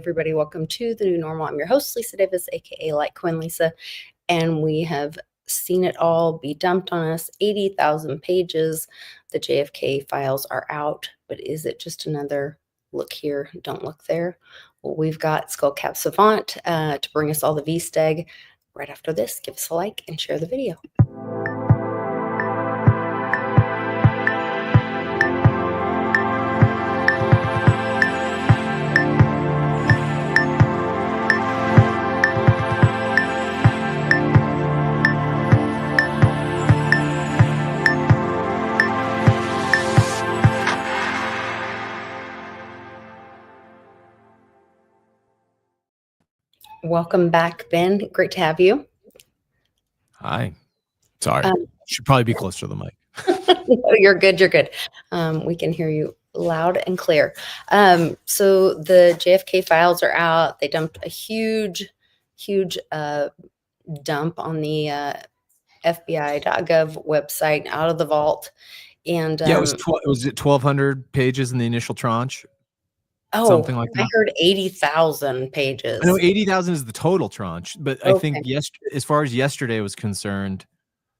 everybody. Welcome to the new normal. I'm your host, Lisa Davis, aka Litecoin Lisa, and we have seen it all be dumped on us. 80,000 pages. The JFK files are out, but is it just another look here, don't look there? Well, we've got Skullcap Savant to bring us all the V-Steg. Right after this, give us a like and share the video. Welcome back, Ben. Great to have you. Hi. Sorry. Should probably be closer to the mic. No, you're good. You're good. We can hear you loud and clear. So the JFK files are out. They dumped a huge dump on the FBI.gov website out of the vault. And yeah, was it 1,200 pages in the initial tranche? Something like that. I heard 80,000 pages. I know 80,000 is the total tranche, but okay. I think as far as yesterday was concerned,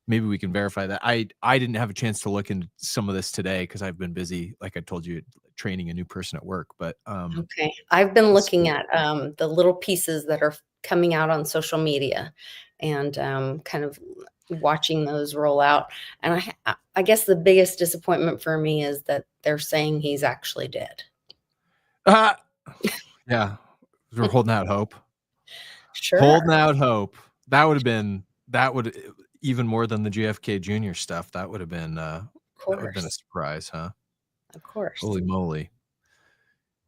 maybe we can verify that. I didn't have a chance to look into some of this today because I've been busy, like I told you, training a new person at work. But okay, I've been looking at the little pieces that are coming out on social media, and kind of watching those roll out. And I guess the biggest disappointment for me is that they're saying he's actually dead. Yeah, we're holding out hope. Sure, holding out hope. That would even more than the JFK Jr. stuff. That would have been that would have been a surprise, huh? Of course. Holy moly!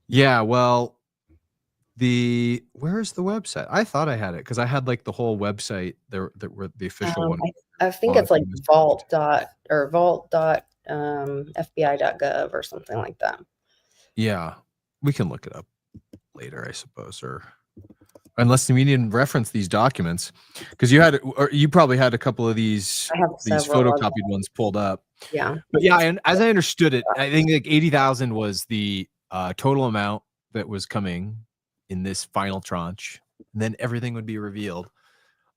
Yeah. Well, where's the website? I thought I had it because I had like the whole website there that were the official one. I think it's like vault.fbi.gov or something like that. Yeah. We can look it up later, I suppose, or unless we didn't reference these documents, because you probably had a couple of these photocopied ones pulled up. Yeah, but yeah, and as I understood it, I think like 80,000 was the total amount that was coming in this final tranche, and then everything would be revealed.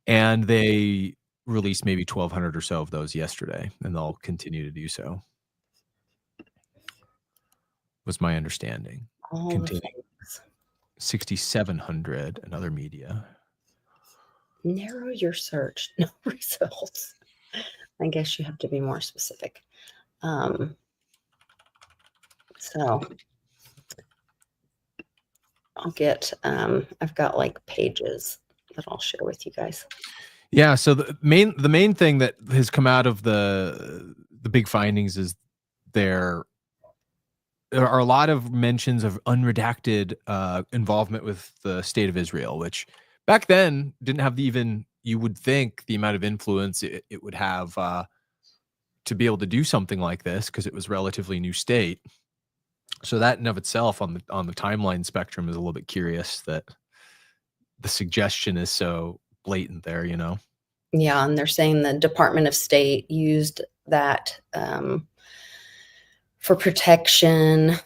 And they released maybe 1,200 or so of those yesterday, and they'll continue to do so. Was my understanding. Containing 6,700 and other media. Narrow your search. No results. I guess you have to be more specific. So I'll get I've got like pages that I'll share with you guys. Yeah, so the main thing that has come out of the big findings is there are a lot of mentions of unredacted involvement with the state of Israel, which back then didn't have you would think the amount of influence it would have to be able to do something like this, because it was relatively new state. So that in of itself on the timeline spectrum is a little bit curious that the suggestion is so blatant there, you know? Yeah, and they're saying the Department of State used that for protection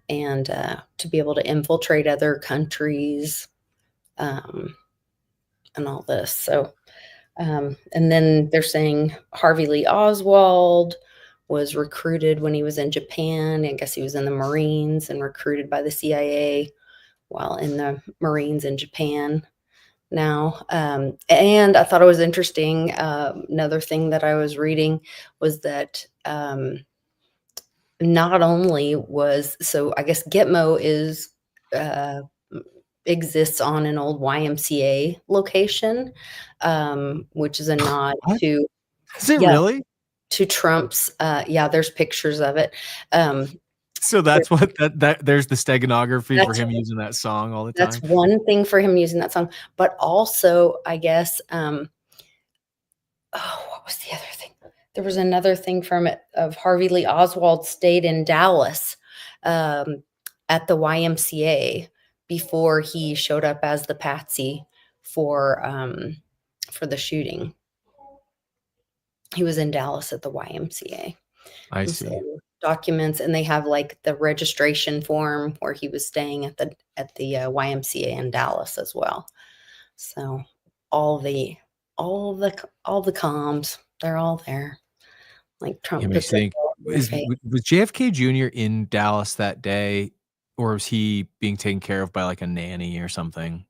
and to be able to infiltrate other countries and all this. So, and then they're saying Harvey Lee Oswald was recruited when he was in Japan. I guess he was in the Marines and recruited by the CIA while in the Marines in Japan now. And I thought it was interesting. Another thing that I was reading was that not only so I guess Gitmo exists on an old YMCA location, which is a nod to. Is it really? To Trump's, there's pictures of it. So that's what there's the steganography for him using that song all the time. That's one thing for him using that song, but also I guess, what was the other thing? There was another thing from it of Harvey Lee Oswald stayed in Dallas at the YMCA before he showed up as the patsy for the shooting. He was in Dallas at the YMCA. I see. So documents, and they have like the registration form where he was staying at the YMCA in Dallas as well. So all the comms, they're all there. Like It Trump makes puts you it think, all in your face. was JFK Jr. in Dallas that day, or was he being taken care of by like a nanny or something?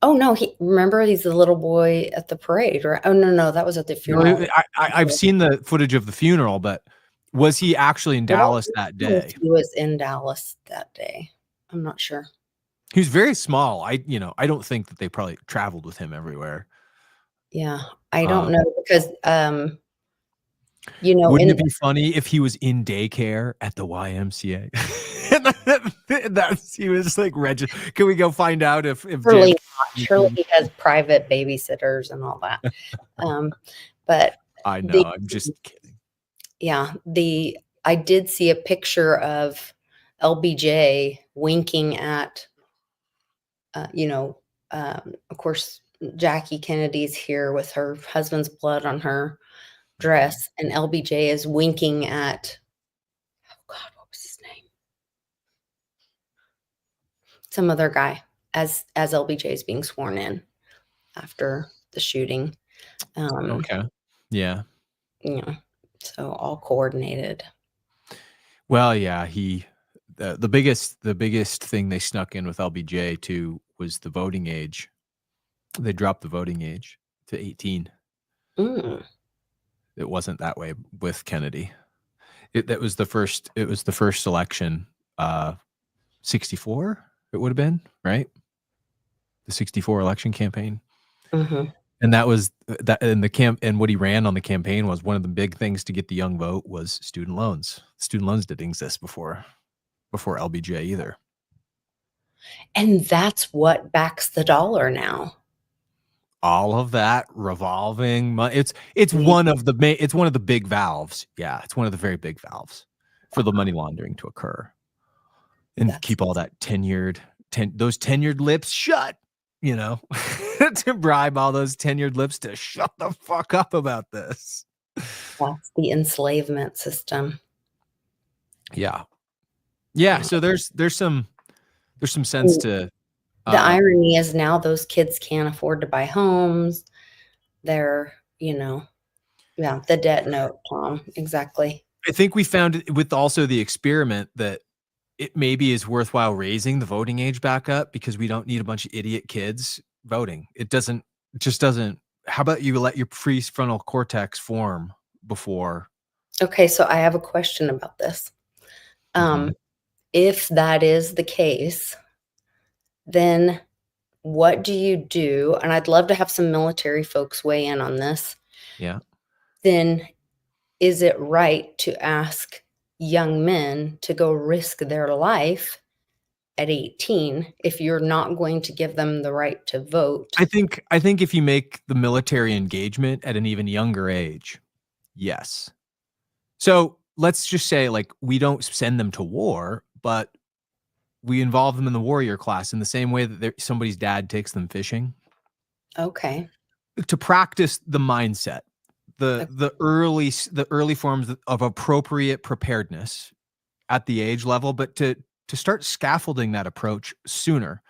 Oh no, remember he's the little boy at the parade, right? Oh no, that was at the No, funeral. I've seen the footage of the funeral, but was he actually in I don't Dallas that know if day? he was in Dallas that day. I'm not sure. He was very small. I don't think that they probably traveled with him everywhere. Yeah, I don't Um, know because wouldn't in it be funny if he was in daycare at the YMCA? He was like, can we go find out if surely JFK? not. Surely he has private babysitters and all that. But I the know. I'm just kidding. yeah, I did see a picture of LBJ winking at of course, Jackie Kennedy's here with her husband's blood on her dress, and LBJ is winking at, oh God, what was his name? Some other guy as LBJ is being sworn in after the shooting. Okay. Yeah. You know, so all coordinated. Well, yeah, the biggest thing they snuck in with LBJ too was the voting age. They dropped the voting age to 18. Mm, It wasn't that way with Kennedy. It was the first election, 64 it would have been, right? The 64 election campaign. mhm. And that was that and the camp and what he ran on the campaign was one of the big things to get the young vote was student loans. Student loans didn't exist before LBJ either. And that's what backs the dollar now. All of that revolving money. It's Mhm. one of the it's one of the big valves. Yeah, it's one of the very big valves for the money laundering to occur and That's keep all that those tenured lips shut, you know, to bribe all those tenured lips to shut the fuck up about this. that's the enslavement system. Yeah. Yeah, Uh, so there's some sense and to the uh irony is now those kids can't afford to buy homes. They're, yeah, the debt note, Tom. Exactly. I think we found it with also the experiment that it maybe is worthwhile raising the voting age back up because we don't need a bunch of idiot kids voting. It just doesn't. How about you let your prefrontal cortex form before? Okay, so I have a question about this. Mhm. Um, if that is the case, then what do you do? And I'd love to have some military folks weigh in on this. Yeah. Then is it right to ask young men to go risk their life at 18 if you're not going to give them the right to vote? I think if you make the military engagement at an even younger age, yes. So let's just say like we don't send them to war, but we involve them in the warrior class in the same way that somebody's dad takes them fishing Okay. to practice the mindset, the early forms of appropriate preparedness at the age level, but to start scaffolding that approach sooner,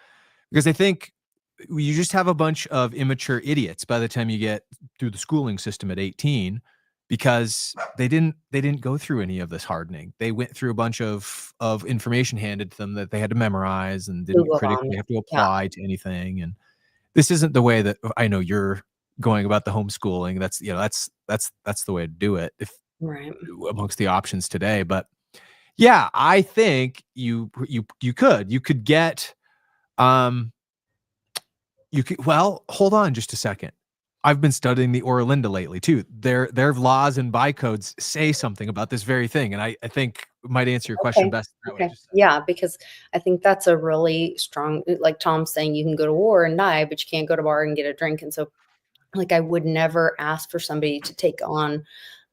because I think you just have a bunch of immature idiots by the time you get through the schooling system at 18 because they didn't go through any of this hardening. They went through a bunch of information handed to them that they had to memorize and didn't Google on critically it. have to Yeah. apply to anything. And this isn't the way that I know you're going about the homeschooling. That's the way to do it if Right. amongst the options today. But yeah, I think you could get um well, hold on just a second. I've been studying the Oralinda lately too. Their laws and bycodes say something about this very thing, and I think might answer your question Okay. best that way. Okay. Just Yeah, because I think that's a really strong, like Tom's saying, you can go to war and die, but you can't go to bar and get a drink. And so, like, I would never ask for somebody to take on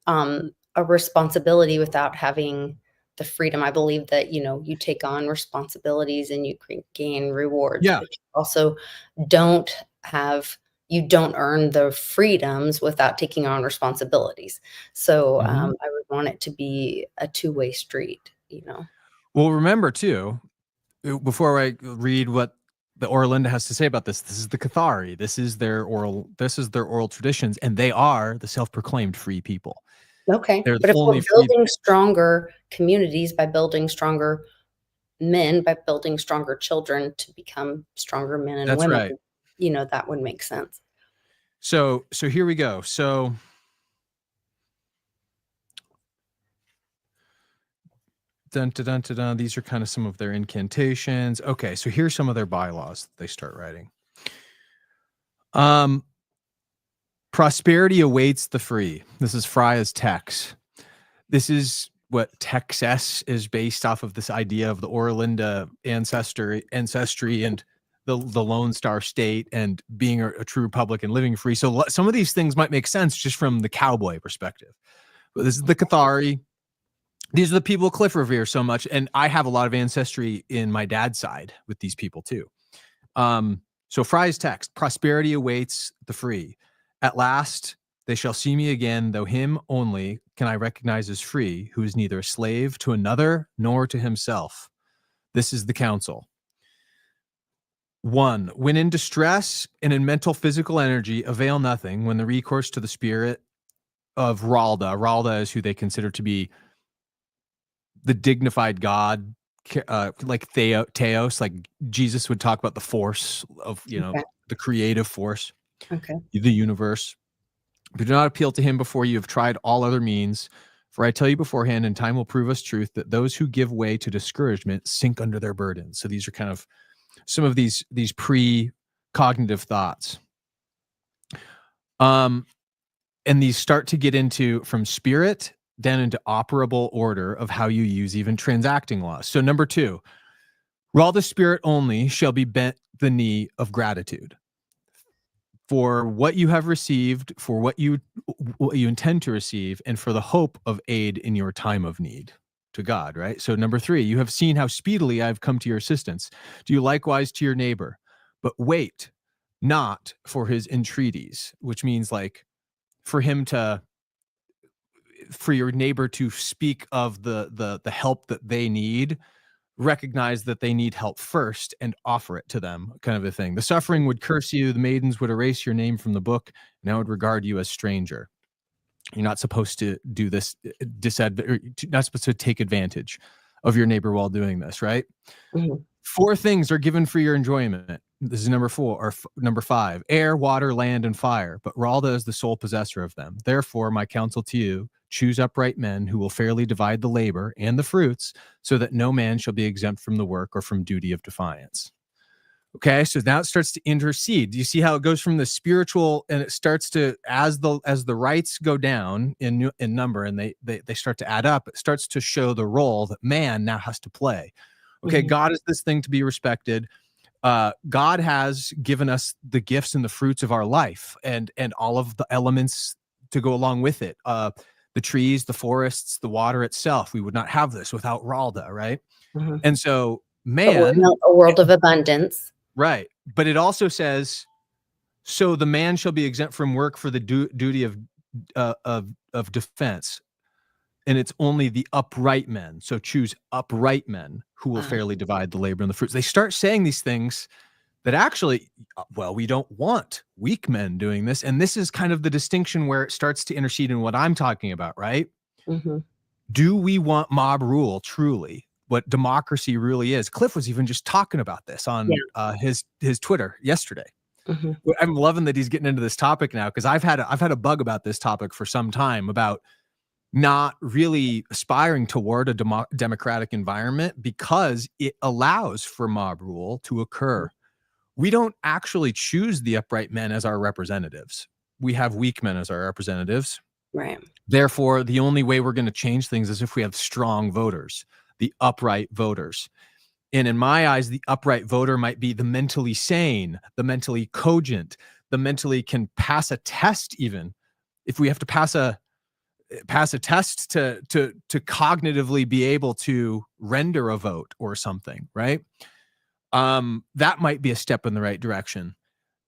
a responsibility without having the freedom. I believe that, you take on responsibilities and you gain rewards, yeah, but you also don't have you don't earn the freedoms without taking on responsibilities. So I would want it to be a two-way street, you know. Well, remember too, before I read what the Oralinda has to say about this, this is the Cathari. This is their oral traditions, and they are the self-proclaimed free people. Okay, They're the but if we're only free. building stronger communities by building stronger men, by building stronger children to become stronger men and That's women, right. you know, that would make sense. So here we go. So dun, dun, dun, dun, dun. These are kind of some of their incantations. Okay, so here's some of their bylaws that they start writing. Prosperity awaits the free. This is Freya's text. This is what Texas is based off of, this idea of the Oralinda ancestry and the Lone Star State and being a true republic and living free. So some of these things might make sense just from the cowboy perspective. But this is the Cathari. These are the people Cliff revere so much. And I have a lot of ancestry in my dad's side with these people too. So Fry's text: prosperity awaits the free. At last they shall see me again, though him only can I recognize as free, who is neither a slave to another nor to himself. This is the counsel. 1. When in distress and in mental physical energy avail nothing, when the recourse to the spirit of Ralda is who they consider to be the dignified God, like Theos, like Jesus would talk about the force of, Okay. the creative force, Okay. the universe. But do not appeal to him before you have tried all other means. For I tell you beforehand, and time will prove us truth, that those who give way to discouragement sink under their burdens. So these are kind of some of these pre-cognitive thoughts. And these start to get into from spirit, then into operable order of how you use even transacting laws. So number 2, while the spirit only shall be bent the knee of gratitude for what you have received, for what you intend to receive, and for the hope of aid in your time of need to God, right? So number 3, you have seen how speedily I've come to your assistance. Do you likewise to your neighbor, but wait not for his entreaties, which means like for your neighbor to speak of the help that they need, recognize that they need help first and offer it to them, kind of a thing. The suffering would curse you, the maidens would erase your name from the book, and I would regard you as stranger. You're not supposed to do this, not supposed to take advantage of your neighbor while doing this, right? Mm-hmm. 4 things are given for your enjoyment. This is number 4 or number 5: air, water, land, and fire. But Ralda is the sole possessor of them. Therefore, my counsel to you: choose upright men who will fairly divide the labor and the fruits, so that no man shall be exempt from the work or from duty of defiance. Okay, so now it starts to intercede. Do you see how it goes from the spiritual, and it starts to, as the rights go down in number and they start to add up, it starts to show the role that man now has to play. Okay, Mm-hmm. God is this thing to be respected. God has given us the gifts and the fruits of our life, and all of the elements to go along with it. The trees, the forests, the water itself. We would not have this without Ralda, right? Mm-hmm. And so But we're in man, a world of abundance. right. But it also says, so the man shall be exempt from work for the duty of defense. And it's only the upright men. So choose upright men who will fairly divide the labor and the fruits. They start saying these things that actually, well, we don't want weak men doing this. And this is kind of the distinction where it starts to intercede in what I'm talking about, right? Mm-hmm. Do we want mob rule truly? What democracy really is? Cliff was even just talking about this on his Twitter yesterday. Mm-hmm. I'm loving that he's getting into this topic now, because I've had a bug about this topic for some time, about not really aspiring toward a democratic environment because it allows for mob rule to occur. We don't actually choose the upright men as our representatives. We have weak men as our representatives. Right. Therefore, the only way we're going to change things is if we have strong voters, the upright voters. And in my eyes, the upright voter might be the mentally sane, the mentally cogent, the mentally can pass a test. Even if we have to pass a test to cognitively be able to render a vote or something, right? That might be a step in the right direction.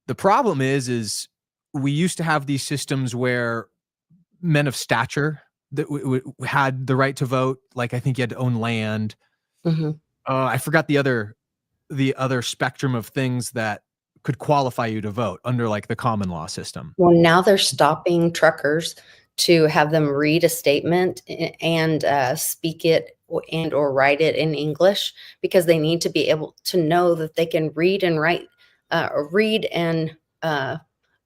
The problem is we used to have these systems where men of stature that had the right to vote. Like, I think you had to own land. Mm-hmm. I forgot the other spectrum of things that could qualify you to vote under like the common law system. Well, now they're stopping truckers to have them read a statement and speak it and or write it in English, because they need to be able to know that they can read and write, read and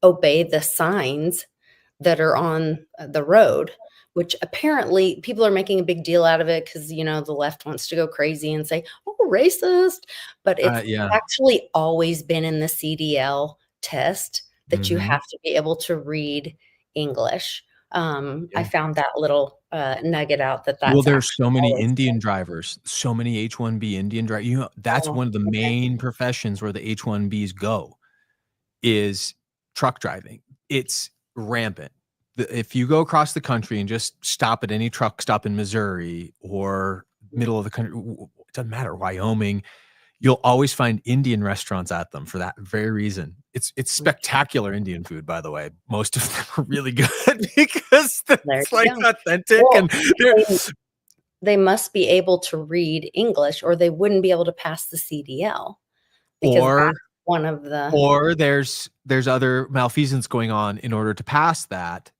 obey the signs that are on the road, which apparently people are making a big deal out of it because, you know, the left wants to go crazy and say, oh, racist. But it's Yeah. actually always been in the CDL test that you Mhm. have to be able to read English. I Yeah. found that little nugget out that Well, that's there's actually so many always Indian drivers, so many H-1B Indian drivers. You know, that's oh, one of the okay. main professions where the H-1Bs go, is truck driving. It's rampant. If you go across the country and just stop at any truck stop in Missouri or middle of the country, it doesn't matter, Wyoming, you'll always find Indian restaurants at them for that very reason. It's spectacular Indian food, by the way. Most of them are really good because There it's you like go. authentic, Well, and they're they must be able to read English or they wouldn't be able to pass the CDL, because or that's one of the or there's other malfeasance going on in order to pass that,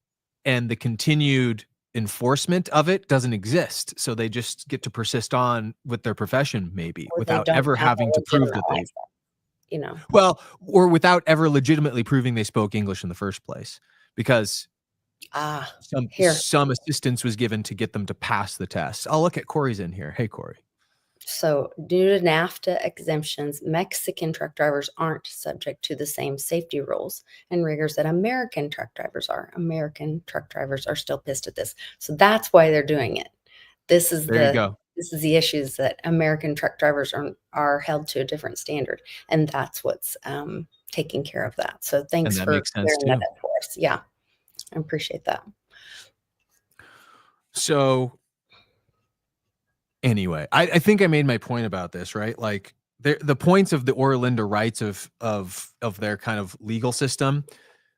and the continued enforcement of it doesn't exist. So they just get to persist on with their profession, maybe or they without don't ever have a having to prove legitimate that they license, you know? well, or without ever legitimately proving they spoke English in the first place, because Ah, some here. some assistance was given to get them to pass the test. I'll look at Corey's in here. Hey, Corey. So, due to NAFTA exemptions, Mexican truck drivers aren't subject to the same safety rules and rigors that American truck drivers are. American truck drivers are still pissed at this. So that's why they're doing it. This is There you the go. this is the issues that American truck drivers are held to a different standard, and that's what's taking care of that. So And thanks that for makes sense clearing that too. up for us. Yeah, I appreciate that. So anyway, I think I made my point about this, right? Like the points of the Oralinda rights of their kind of legal system,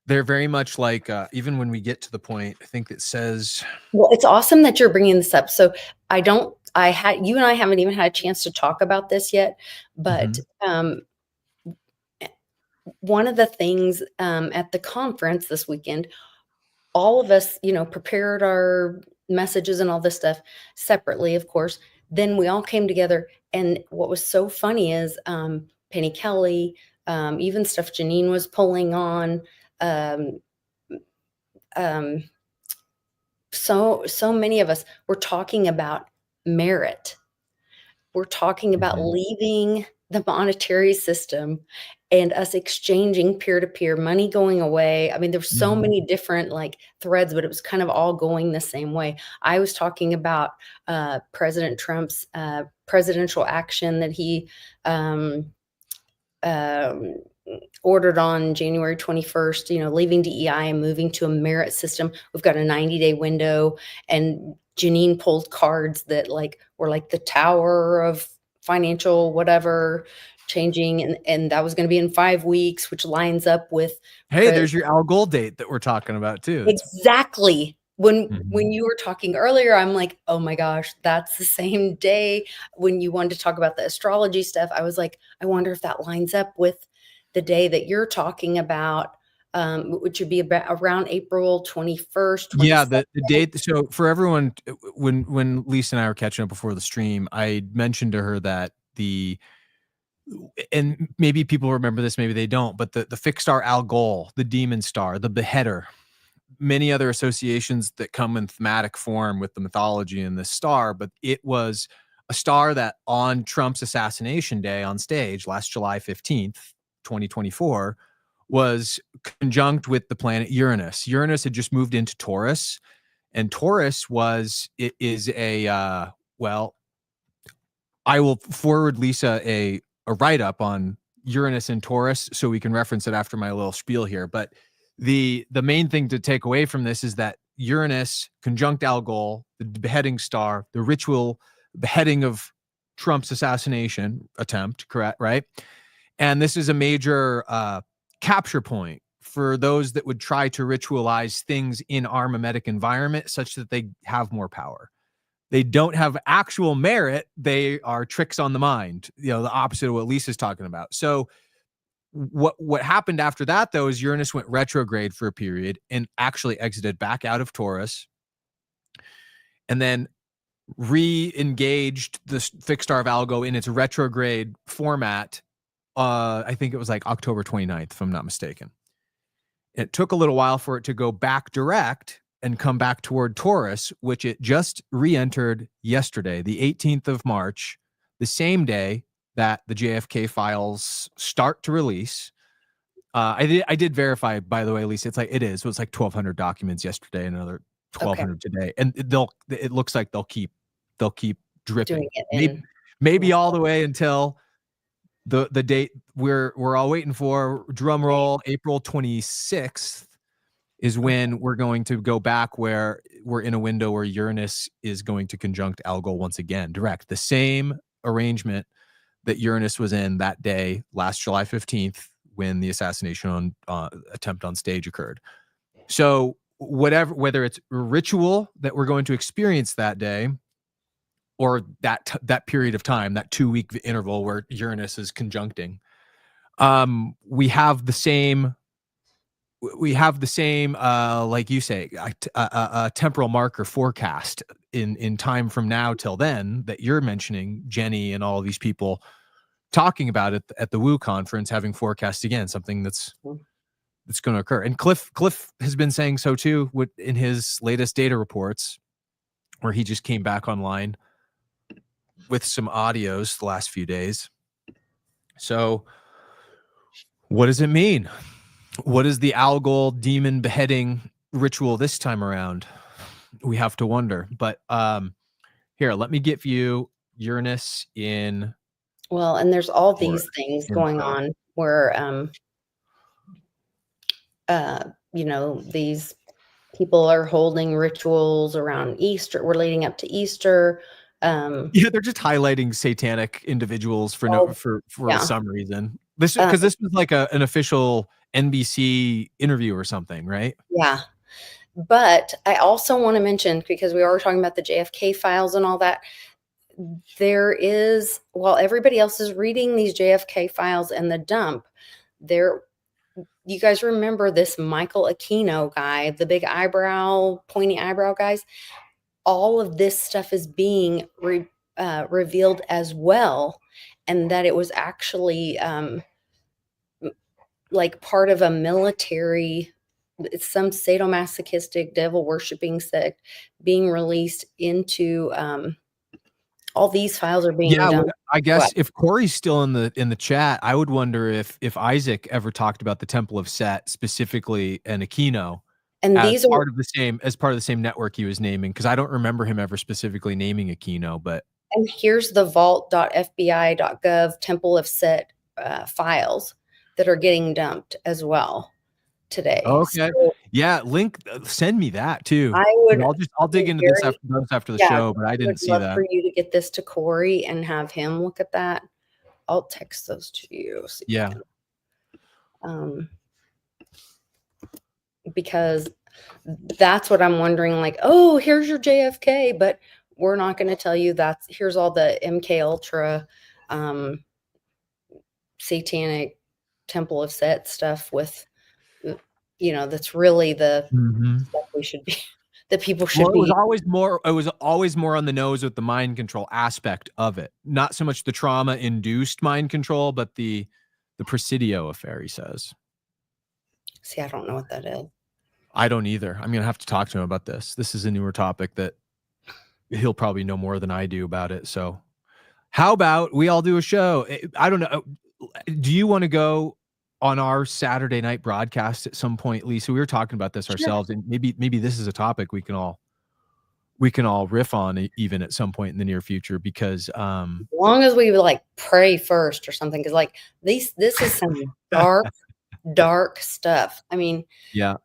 they're very much like even when we get to the point, I think it says Well, it's awesome that you're bringing this up. So I had you and I haven't even had a chance to talk about this yet, but Mhm. one of the things at the conference this weekend, all of us, you know, prepared our messages and all this stuff separately, of course. Then we all came together, and what was so funny is Penny Kelly, even stuff Janine was pulling on. Um, um, so many of us were talking about merit. We're talking about Mhm. leaving the monetary system and us exchanging peer-to-peer money going away. I mean, there's so Mhm. many different like threads, but it was kind of all going the same way. I was talking about President Trump's presidential action that he um, um, ordered on January 21st, you know, leaving DEI and moving to a merit system. We've got a 90-day window, and Janine pulled cards that like were like the tower of financial whatever changing, and that was going to be in 5 weeks, which lines up with Hey, there's your Al Gold date that we're talking about too. It's exactly. When Mhm. you were talking earlier, I'm like, "Oh my gosh, that's the same day." When you wanted to talk about the astrology stuff, I was like, "I wonder if that lines up with the day that you're talking about," which would be about around April 21st, Yeah, 22nd. the date. So for everyone, when Lisa and I were catching up before the stream, I mentioned to her that and maybe people remember this, maybe they don't, but the fixed star Algol, the demon star, the beheader, many other associations that come in thematic form with the mythology in this star, but it was a star that on Trump's assassination day on stage last July 15th, 2024, was conjunct with the planet Uranus. Uranus had just moved into Taurus, and Taurus it is a well, I will forward Lisa a write up on Uranus and Taurus so we can reference it after my little spiel here. But the main thing to take away from this is that Uranus conjunct Algol, the beheading star, the ritual beheading of Trump's assassination attempt, correct, right? And this is a major capture point for those that would try to ritualize things in our mimetic environment such that they have more power. They don't have actual merit. They are tricks on the mind, the opposite of what Lisa's talking about. So what happened after that, though, is Uranus went retrograde for a period and actually exited back out of Taurus, and then re-engaged the fixed star of Algo in its retrograde format. I think it was like October 29th, if I'm not mistaken. It took a little while for it to go back direct and come back toward Taurus, which it just re-entered yesterday, the 18th of March, the same day that the JFK files start to release. I did verify, by the way, Lisa. It's like it is. So it's like 1,200 documents yesterday, and another 1,200 today, and it looks like they'll keep dripping. Maybe all the way until the date we're all waiting for. Drum roll, April 26th is when we're going to go back, where we're in a window where Uranus is going to conjunct Algol once again, direct. The same arrangement that Uranus was in that day, last July 15th, when the assassination attempt on Steg occurred. So whether it's a ritual that we're going to experience that day, or that period of time, that 2-week interval where Uranus is conjuncting, we have the same, like you say, a temporal marker forecast in time from now till then that you're mentioning, Jenny, and all these people talking about it at the Woo conference, having forecast again, something that's going to occur. And Cliff has been saying so too, in his latest data reports, where he just came back online with some audios the last few days. So what does it mean? What is the Algol demon beheading ritual this time around? We have to wonder. But here, let me give you Uranus in. Well, and there's all these things going on where, these people are holding rituals around Easter. We're leading up to Easter. They're just highlighting satanic individuals for some reason. This because this was like an official NBC interview or something, right? Yeah. But I also want to mention, because we are talking about the JFK files and all that, there is, while everybody else is reading these JFK files and the dump, you guys remember this Michael Aquino guy, the big eyebrow, pointy eyebrow guys? All of this stuff is being revealed as well, and that it was actually like part of a military, it's some sadomasochistic, devil worshiping sect being released into all these files are being done. I guess if Corey's still in the chat, I would wonder if Isaac ever talked about the Temple of Set specifically and Aquino, and these are part of the same network he was naming, because I don't remember him ever specifically naming Aquino. But and here's the vault.fbi.gov Temple of Set files that are getting dumped as well today. Okay. So, yeah, link, send me that too. I'll dig into this after the show, but I didn't see that. For you to get this to Corey and have him look at that. I'll text those to you. So yeah. Because that's what I'm wondering, like, oh, here's your JFK, but we're not going to tell you here's all the MK Ultra satanic Temple of Set stuff with, that's really the stuff we should be, that people should be. It was always more on the nose with the mind control aspect of it. Not so much the trauma-induced mind control, but the Presidio affair, he says. See, I don't know what that is. I don't either. I'm going to have to talk to him about this. This is a newer topic that he'll probably know more than I do about it. So how about we all do a show? I don't know. Do you want to go on our Saturday night broadcast at some point, Lisa? We were talking about this ourselves, and maybe this is a topic we can all riff on even at some point in the near future, because as long as we like pray first or something, because like this is some dark stuff. I mean, yeah,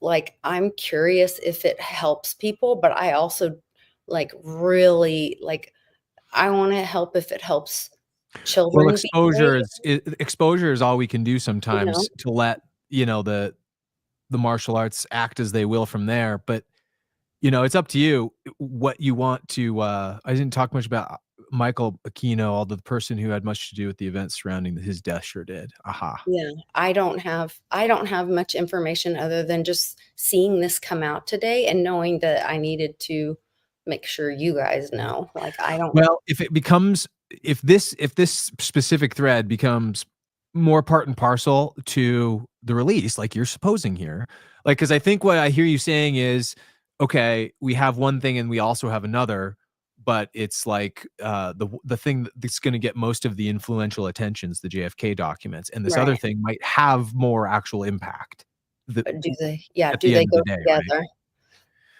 like I'm curious if it helps people, but I also really I want to help if it helps children. Well, exposure is all we can do sometimes, to let the the martial arts act as they will from there. But it's up to you what you want to. I didn't talk much about Michael Aquino, although the person who had much to do with the events surrounding his death sure did. Aha. Yeah, I don't have much information other than just seeing this come out today and knowing that I needed to make sure you guys know. Like, I don't. Well, if this specific thread becomes more part and parcel to the release, like you're supposing here, like, because I think what I hear you saying is, okay, we have one thing and we also have another, but it's like the thing that's going to get most of the influential attentions, the JFK documents, and this other Right. thing might have more actual impact. But do they? Yeah. At Do the they end of the go day, right? together?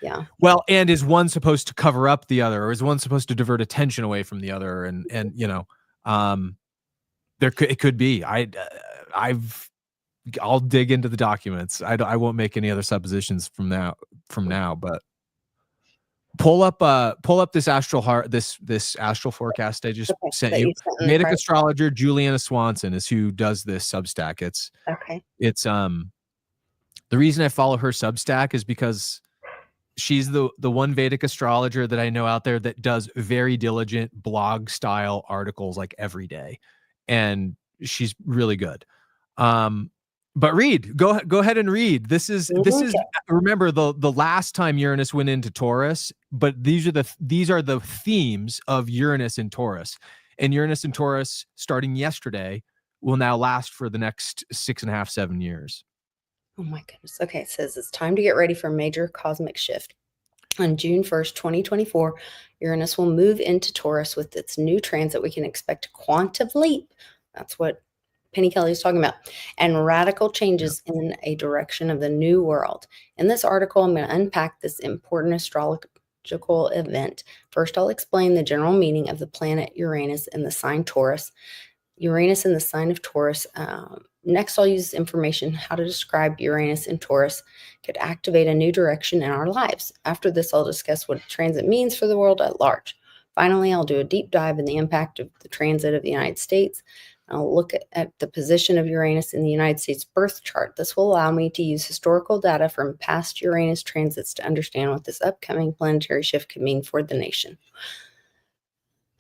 Yeah. Well, and is one supposed to cover up the other, or is one supposed to divert attention away from the other? And um, it could be. I'll dig into the documents. I won't make any other suppositions from now, but pull up this this astral forecast I just Okay. sent That you. you sent in the Vedic private. astrologer Juliana Swanson is who does this Substack. Okay. It's the reason I follow her Substack is because she's the one Vedic astrologer that I know out there that does very diligent blog style articles like every day, and she's really good. But go ahead and read. This is Okay. remember the last time Uranus went into Taurus, but these are the themes of Uranus in Taurus, and Uranus in Taurus starting yesterday will now last for the next 6.5, 7 years. Oh my goodness. Okay. It says it's time to get ready for a major cosmic shift. On June 1st, 2024, Uranus will move into Taurus with its new transit. We can expect a quantum leap. That's what Penny Kelly is talking about. And radical changes in a direction of the new world. In this article, I'm going to unpack this important astrological event. First, I'll explain the general meaning of the planet Uranus in the sign Taurus. Uranus in the sign of Taurus. Next, I'll use information how to describe Uranus in Taurus could activate a new direction in our lives. After this, I'll discuss what transit means for the world at large. Finally, I'll do a deep dive in the impact of the transit of the United States. I'll look at the position of Uranus in the United States birth chart. This will allow me to use historical data from past Uranus transits to understand what this upcoming planetary shift could mean for the nation.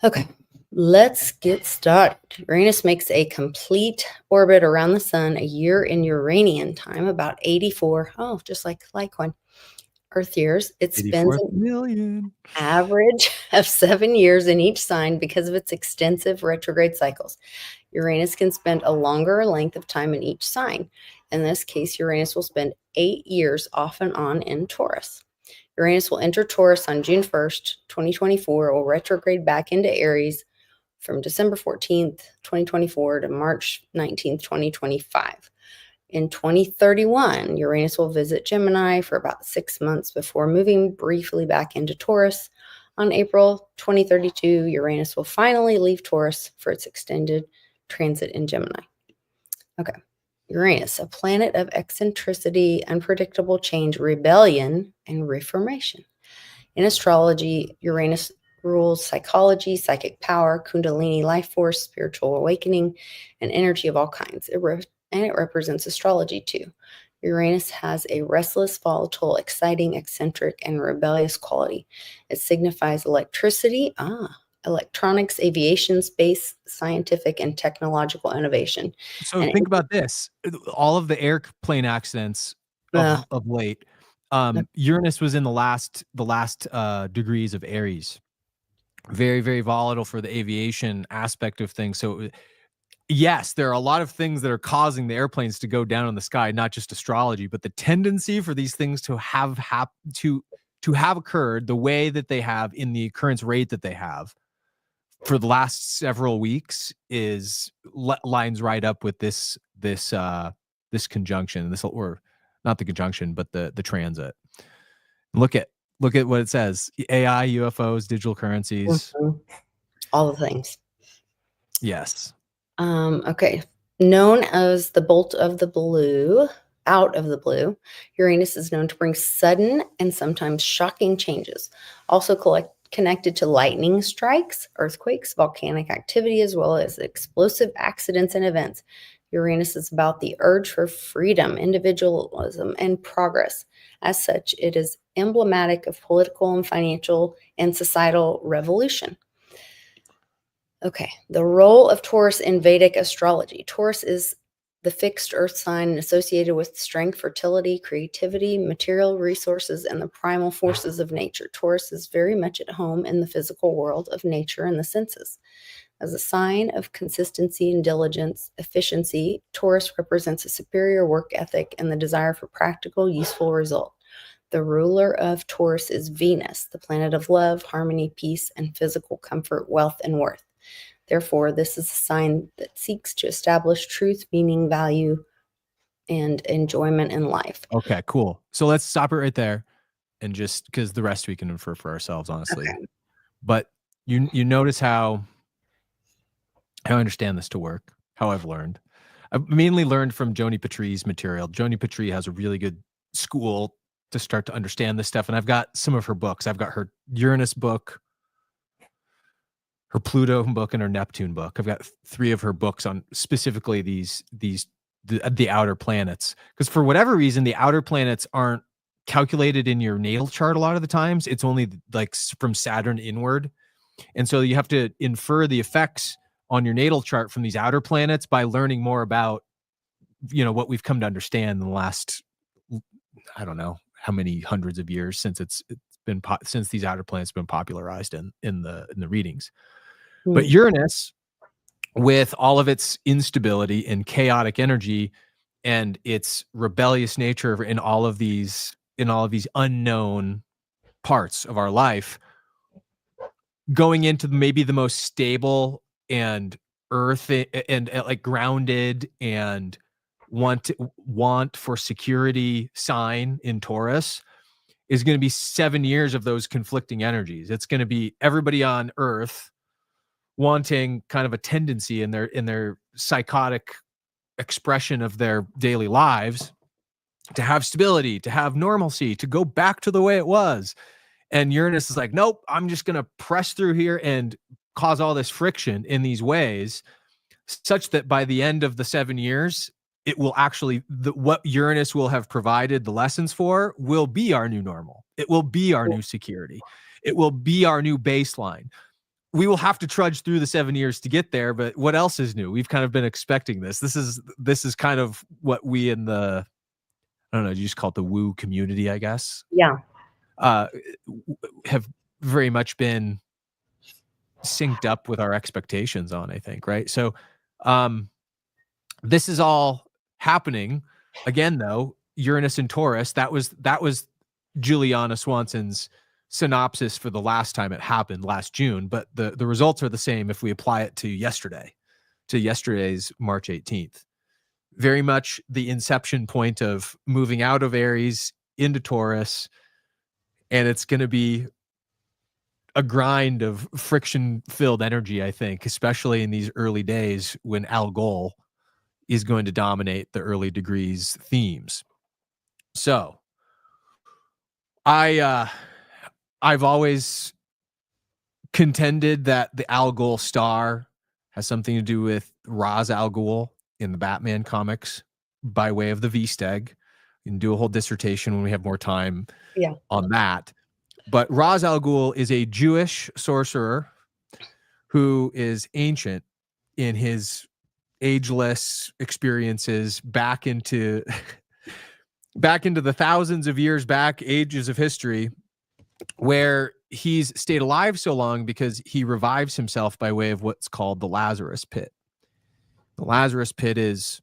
Okay. Let's get started. Uranus makes a complete orbit around the sun a year in Uranian time, about 84, just like Litecoin, Earth years. It spends an million average of 7 years in each sign because of its extensive retrograde cycles. Uranus can spend a longer length of time in each sign. In this case, Uranus will spend 8 years off and on in Taurus. Uranus will enter Taurus on June 1st, 2024. It will retrograde back into Aries from December 14th, 2024 to March 19th, 2025. In 2031, Uranus will visit Gemini for about 6 months before moving briefly back into Taurus. On April 2032, Uranus will finally leave Taurus for its extended transit in Gemini. Okay. Uranus, a planet of eccentricity, unpredictable change, rebellion, and reformation. In astrology, Uranus rules psychology, psychic power, kundalini life force, spiritual awakening, and energy of all kinds. It represents astrology too. Uranus has a restless, volatile, exciting, eccentric, and rebellious quality. It signifies electricity, electronics, aviation, space, scientific, and technological innovation. So And think about this: all of the airplane accidents of late. Uranus was in the last degrees of Aries. Very, very volatile for the aviation aspect of things. So yes, there are a lot of things that are causing the airplanes to go down in the sky, not just astrology, but the tendency for these things to have occurred the way that they have in the occurrence rate that they have for the last several weeks is lines right up with this conjunction, or not the conjunction, but the transit. Look at what it says: AI, UFOs, digital currencies. all the things. Yes. Okay. Known as the bolt of the blue, out of the blue, Uranus is known to bring sudden and sometimes shocking changes. Also connected to lightning strikes, earthquakes, volcanic activity, as well as explosive accidents and events. Uranus is about the urge for freedom, individualism, and progress. As such, it is emblematic of political and financial and societal revolution. Okay, the role of Taurus in Vedic astrology. Taurus is the fixed earth sign associated with strength, fertility, creativity, material resources, and the primal forces of nature. Taurus is very much at home in the physical world of nature and the senses. As a sign of consistency and diligence, efficiency, Taurus represents a superior work ethic and the desire for practical, useful result. The ruler of Taurus is Venus, the planet of love, harmony, peace, and physical comfort, wealth, and worth. Therefore, this is a sign that seeks to establish truth, meaning, value, and enjoyment in life. Okay, cool. So let's stop it right there, and just because the rest we can infer for ourselves, honestly. Okay. But you notice how I understand this to work, how I've learned. I've mainly learned from Joni Patri's material. Joni Patri has a really good school to start to understand this stuff, and I've got some of her books. I've got her Uranus book, her Pluto book, and her Neptune book. I've got 3 of her books on specifically the outer planets, because for whatever reason the outer planets aren't calculated in your natal chart a lot of the times. It's only like from Saturn inward, and so you have to infer the effects on your natal chart from these outer planets by learning more about what we've come to understand in the last, I don't know how many hundreds of years since it's been since these outer planets have been popularized in the readings. But Uranus, with all of its instability and chaotic energy and its rebellious nature in all of these unknown parts of our life, going into maybe the most stable and earth and like grounded and want for security sign in Taurus is going to be 7 years of those conflicting energies. It's going to be everybody on earth wanting kind of a tendency in their psychotic expression of their daily lives to have stability, to have normalcy, to go back to the way it was. And Uranus is like, nope, I'm just going to press through here and cause all this friction in these ways, such that by the end of the 7 years, it will actually, what Uranus will have provided the lessons for will be our new normal. It will be our new security. It will be our new baseline. We will have to trudge through the 7 years to get there, but what else is new? We've kind of been expecting this. This is kind of what we in the, I don't know, you just call it the woo community, I guess. Yeah. Have very much been synced up with our expectations on, I think, right? So this is all happening again, though. Uranus and Taurus, that was Juliana Swanson's synopsis for the last time it happened last June, but the results are the same if we apply it to yesterday's March 18th. Very much the inception point of moving out of Aries into Taurus, and it's going to be a grind of friction-filled energy, I think, especially in these early days when Algol is going to dominate the early degrees themes. So I've always contended that the Algol star has something to do with Ra's al Ghul in the Batman comics by way of the V-Steg. We can do a whole dissertation when we have more time on that. But Ra's al Ghul is a Jewish sorcerer who is ancient in his ageless experiences back into the thousands of years back, ages of history, where he's stayed alive so long because he revives himself by way of what's called the Lazarus Pit. The Lazarus Pit is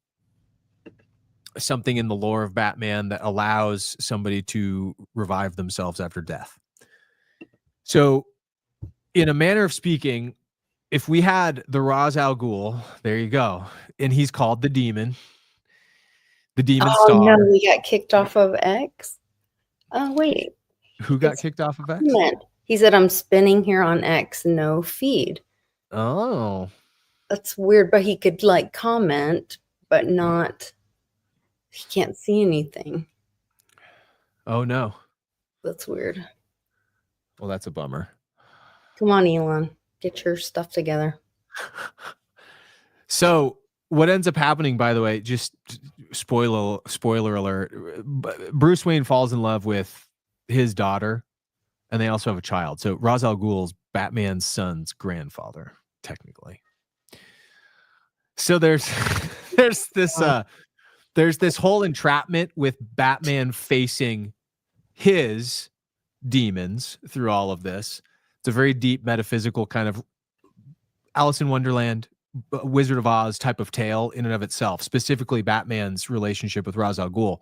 something in the lore of Batman that allows somebody to revive themselves after death. So, in a manner of speaking, if we had the Ra's al Ghul, there you go, and he's called the demon star. No, we got kicked off of X. Oh, wait. Who got kicked off of X? He said, I'm spinning here on X, no feed. Oh. That's weird, but he could like comment, but not, he can't see anything. Oh, no. That's weird. Well, that's a bummer. Come on, Elon, get your stuff together. So what ends up happening, by the way, just spoiler alert, Bruce Wayne falls in love with his daughter, and they also have a child. So Ra's al Ghul's Batman's son's grandfather, technically. So there's this whole entrapment with Batman facing his demons through all of this. It's a very deep metaphysical kind of Alice in Wonderland, Wizard of Oz type of tale in and of itself, specifically Batman's relationship with Ra's al Ghul.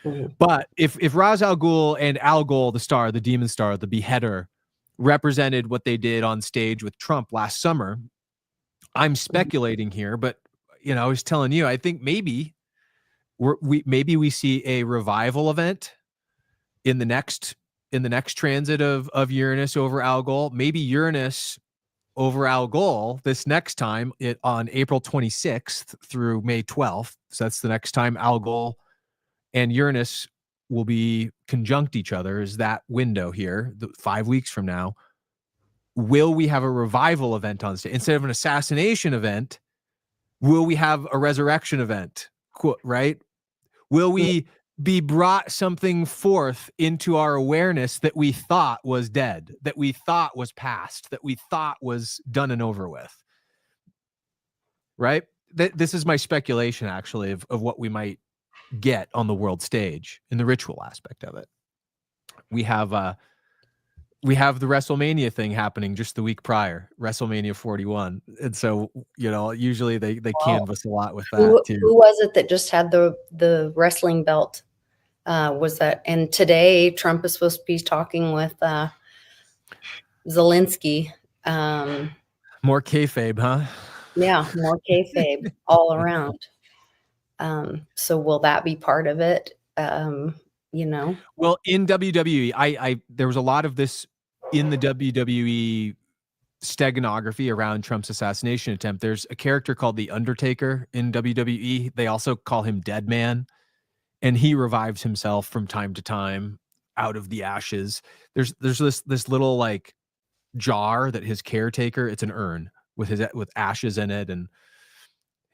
Mhm. But if Ra's al Ghul and Al Ghul, the star, the demon star, the beheader, represented what they did on stage with Trump last summer, I'm speculating here, but I was telling you, I think maybe we see a revival event in the next transit of Uranus over Al Ghul. Maybe Uranus over Al Ghul this next time on April 26th through May 12th. So that's the next time Al Ghul and Uranus will be conjunct each other, is that window here, 5 weeks from now. Will we have a revival event on stage? Instead of an assassination event, will we have a resurrection event? Right? Will we be brought something forth into our awareness that we thought was dead, that we thought was past, that we thought was done and over with? Right? This is my speculation, actually, of what we might get on the world stage in the ritual aspect of it. We have the WrestleMania thing happening just the week prior, WrestleMania 41. And so, usually they canvas a lot with that too. Who was it that just had the wrestling belt? Was that? And today Trump is supposed to be talking with Zelensky. More kayfabe, huh? Yeah, more kayfabe all around. So will that be part of it? Well, in WWE, there was a lot of this in the WWE steganography around Trump's assassination attempt. There's a character called The Undertaker in WWE. They also call him Dead Man, and he revives himself from time to time out of the ashes. There's this little like jar that his caretaker, it's an urn with ashes in it, and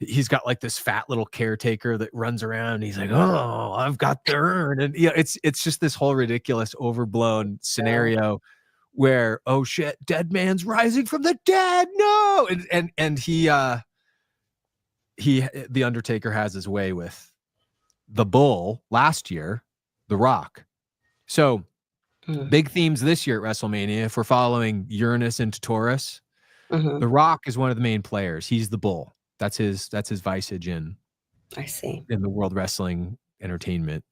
he's got like this fat little caretaker that runs around. And he's like, "Oh, I've got the urn," and it's just this whole ridiculous, overblown scenario where, oh shit, dead man's rising from the dead, no, and he the Undertaker has his way with the Bull last year, The Rock. So big themes this year at WrestleMania. If we're following Uranus into Taurus, The Rock is one of the main players. He's the Bull. That's his visage in the World Wrestling Entertainment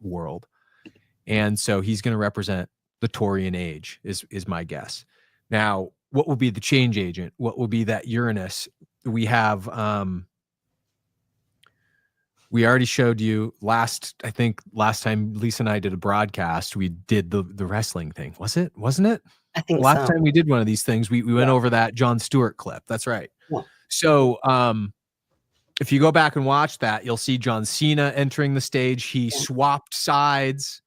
world. And so he's going to represent the Taurian age is my guess. Now, what will be the change agent? What will be that Uranus? We have we already showed you last time Lisa and I did a broadcast, we did the wrestling thing. Wasn't it? I think last time we did one of these things, we went over that Jon Stewart clip. That's right. Yeah. So if you go back and watch that, you'll see John Cena entering the stage. He swapped sides.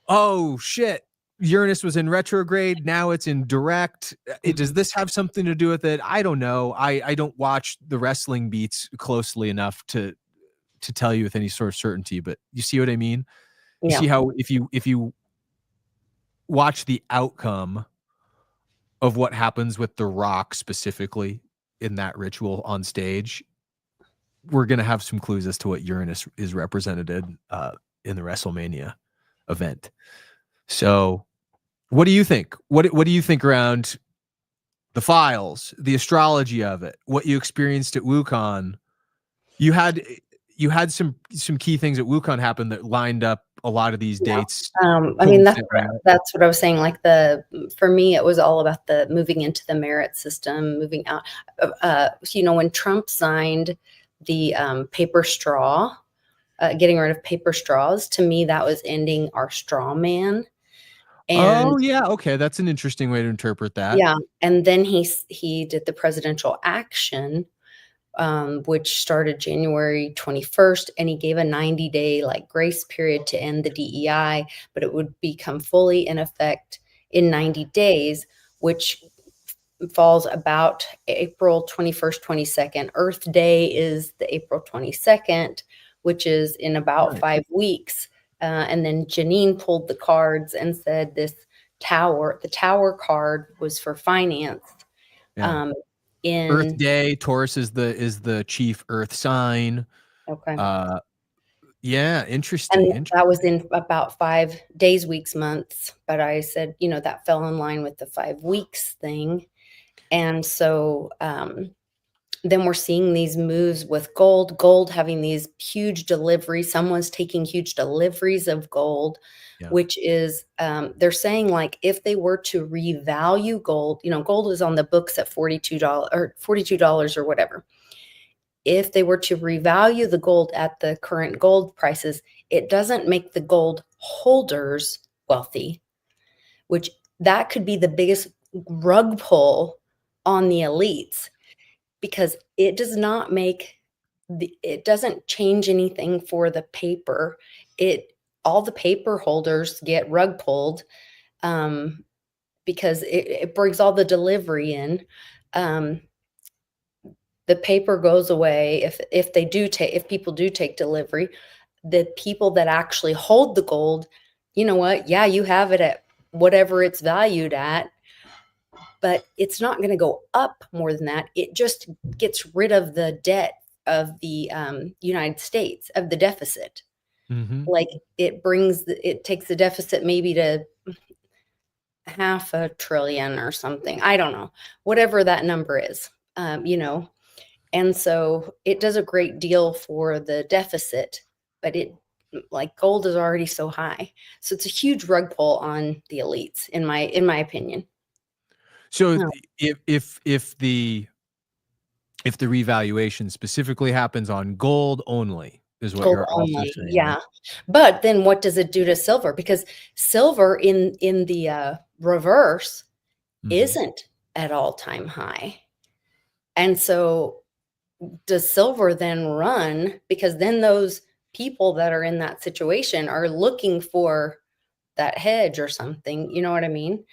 Oh shit. Uranus was in retrograde. Now it's in direct. Does this have something to do with it? I don't know. I don't watch the wrestling beats closely enough to tell you with any sort of certainty, but you see what I mean? You see how if you watch the outcome of what happens with The Rock specifically in that ritual on stage, we're going to have some clues as to what Uranus is represented in the WrestleMania event. So what do you think? What do you think around the files, the astrology of it, what you experienced at WooCon? You had some key things at WooCon happen that lined up a lot of these dates. I mean, that's what I was saying. Like for me, it was all about the moving into the merit system, moving out. When Trump signed the paper straw, getting rid of paper straws, to me, that was ending our straw man. And, oh yeah, okay, that's an interesting way to interpret that. Yeah, and then he did the presidential action, which started January 21st, and he gave a 90-day grace period to end the DEI, but it would become fully in effect in 90 days, which falls about April 21st, 22nd. Earth Day is the April 22nd, which is in about 5 weeks. And then Janine pulled the cards and said the tower card was for finance. Yeah. Earth Day, Taurus is the chief Earth sign. Okay. Yeah, interesting. And that was in about 5 days, weeks, months. But I said, that fell in line with the 5 weeks thing. And so then we're seeing these moves with gold having these huge deliveries. Someone's taking huge deliveries of gold, which is, they're saying like if they were to revalue gold, gold is on the books at $42 or whatever. If they were to revalue the gold at the current gold prices, it doesn't make the gold holders wealthy, which that could be the biggest rug pull on the elites, because it does not it doesn't change anything for the paper. All the paper holders get rug pulled, because it brings all the delivery in. The paper goes away if people do take delivery. The people that actually hold the gold, you know what? Yeah, you have it at whatever it's valued at, but it's not going to go up more than that. It just gets rid of the debt of the United States, of the deficit. Mm-hmm. Like it takes the deficit maybe to $500 billion or something. I don't know, whatever that number is, and so it does a great deal for the deficit, but like gold is already so high. So it's a huge rug pull on the elites, in my opinion. So if the revaluation specifically happens on gold only is what you're also saying. Yeah. But then what does it do to silver? Because silver in the reverse isn't at all-time high. And so does silver then run? Because then those people that are in that situation are looking for that hedge or something. You know what I mean?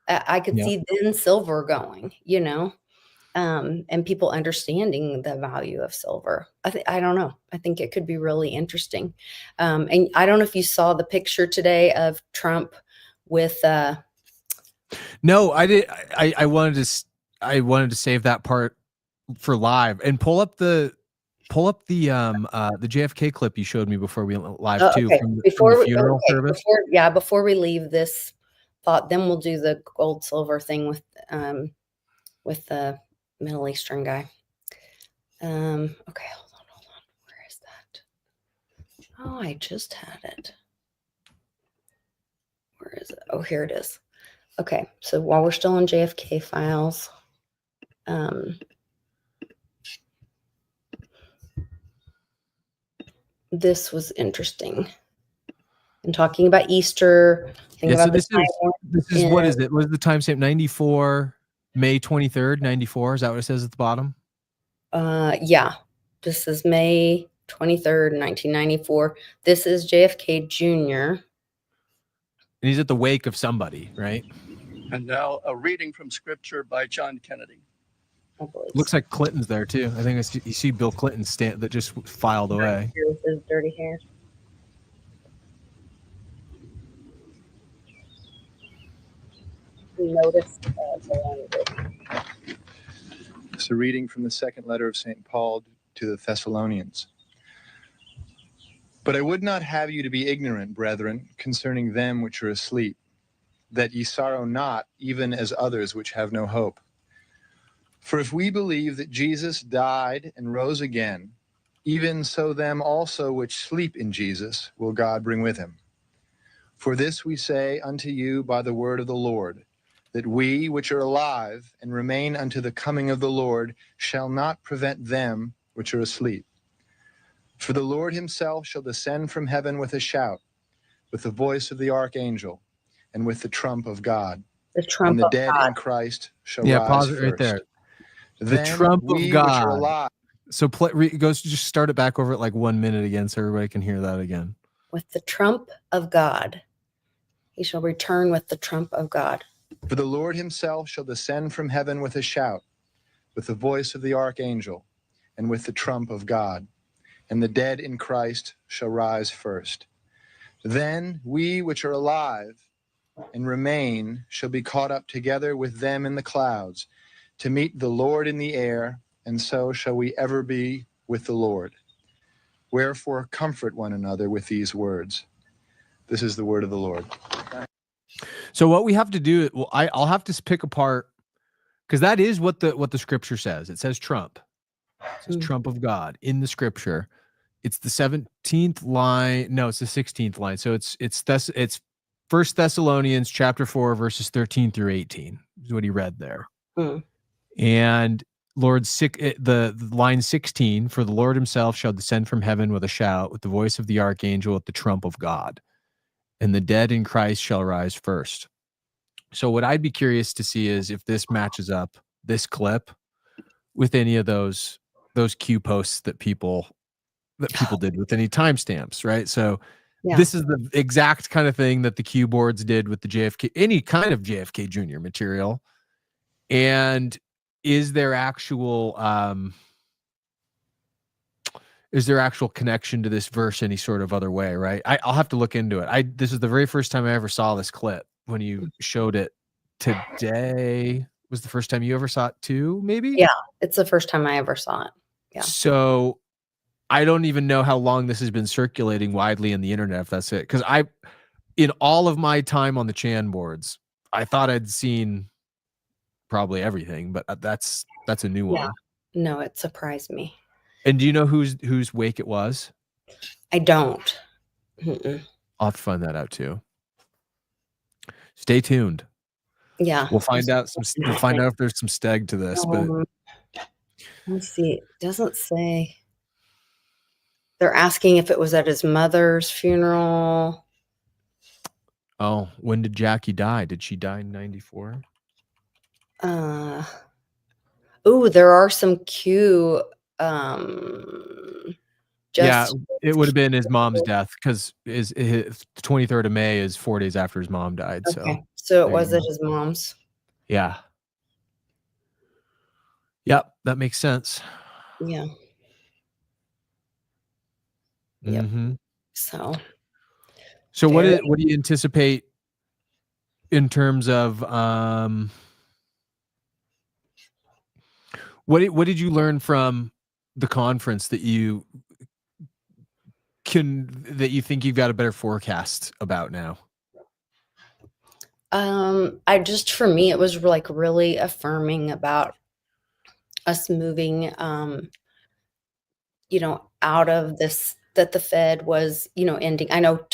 I could see then silver going, and people understanding the value of silver. I don't know. I think it could be really interesting. And I don't know if you saw the picture today of Trump with. No, I did. I wanted to save that part for live and pull up the JFK clip you showed me before we went live too, from the funeral service. Before we leave this thought, then we'll do the gold silver thing with the Middle Eastern guy. Okay, hold on. Where is that? Oh, I just had it. Where is it? Oh, here it is. Okay, so while we're still in JFK files, this was interesting. And talking about Easter. So this is what is it? What is the timestamp? 94, May 23rd, 94. Is that what it says at the bottom? Yeah. This is May 23rd, 1994. This is JFK Jr. And he's at the wake of somebody, right? And now a reading from Scripture by John Kennedy. Looks like Clinton's there too. I think you see Bill Clinton that just filed away. Here with his dirty hair. Notice the language. It's a reading from the second letter of St. Paul to the Thessalonians. But I would not have you to be ignorant, brethren, concerning them which are asleep, that ye sorrow not, even as others which have no hope. For if we believe that Jesus died and rose again, even so them also which sleep in Jesus will God bring with him. For this we say unto you by the word of the Lord, that we which are alive and remain unto the coming of the Lord shall not prevent them which are asleep. For the Lord himself shall descend from heaven with a shout, with the voice of the archangel, and with the trump of God. The trump and the of dead God. in Christ shall Yeah, rise pause it first. right there. The Then trump we of God. which are alive. So just start it back over at like 1 minute again, so everybody can hear that again. With the trump of God. He shall return with the trump of God. For the Lord himself shall descend from heaven with a shout, with the voice of the archangel, and with the trump of God, and the dead in Christ shall rise first. Then we which are alive and remain shall be caught up together with them in the clouds, to meet the Lord in the air, and so shall we ever be with the Lord. Wherefore comfort one another with these words. This is the word of the Lord. So what we have to do, well, I'll have to pick apart, because that is what the scripture says. It says trump. It says trump of God in the scripture. It's the 17th line. No, it's the 16th line. So it's First Thessalonians chapter 4, verses 13 through 18 is what he read there. And the line 16, for the Lord himself shall descend from heaven with a shout, with the voice of the archangel, with the trump of God, and the dead in Christ shall rise first. So what I'd be curious to see is if this matches up, this clip, with any of those Q posts that people did with any timestamps, right? So this is the exact kind of thing that the Q boards did with the JFK, any kind of JFK Jr. material. And is there actual connection to this verse any sort of other way, right? I'll have to look into it. This is the very first time I ever saw this clip when you showed it today. Was the first time you ever saw it too, maybe? Yeah, it's the first time I ever saw it. Yeah. So I don't even know how long this has been circulating widely in the internet, if that's it. Because in all of my time on the Chan boards, I thought I'd seen probably everything, but that's a new one. No, it surprised me. And do you know whose wake it was? I don't. I'll have to find that out too. Stay tuned. Yeah. We'll find out if there's some Steg to this. But let me see. It doesn't say. They're asking if it was at his mother's funeral. Oh, when did Jackie die? Did she die in 94? There are some Q. Yeah, it would have been his mom's death, because his 23rd of May is 4 days after his mom died. Okay. So it was at his mom's. Yeah. Yep, that makes sense. Yeah. Mm-hmm. So what do you anticipate in terms of what did you learn from the conference that you think you've got a better forecast about now? For me, it was like really affirming about us moving, out of this, that the Fed was, ending. I know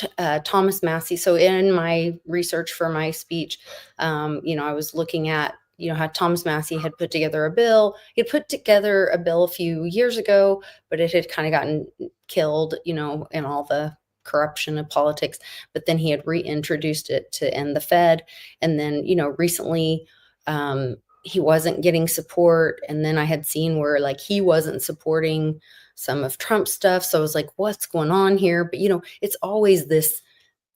Thomas Massey. So in my research for my speech, I was looking at, how Thomas Massey had put together a bill. He had put together a bill a few years ago, but it had kind of gotten killed, in all the corruption of politics. But then he had reintroduced it to end the Fed. And then, recently, he wasn't getting support. And then I had seen where like he wasn't supporting some of Trump's stuff. So I was like, what's going on here? But, it's always this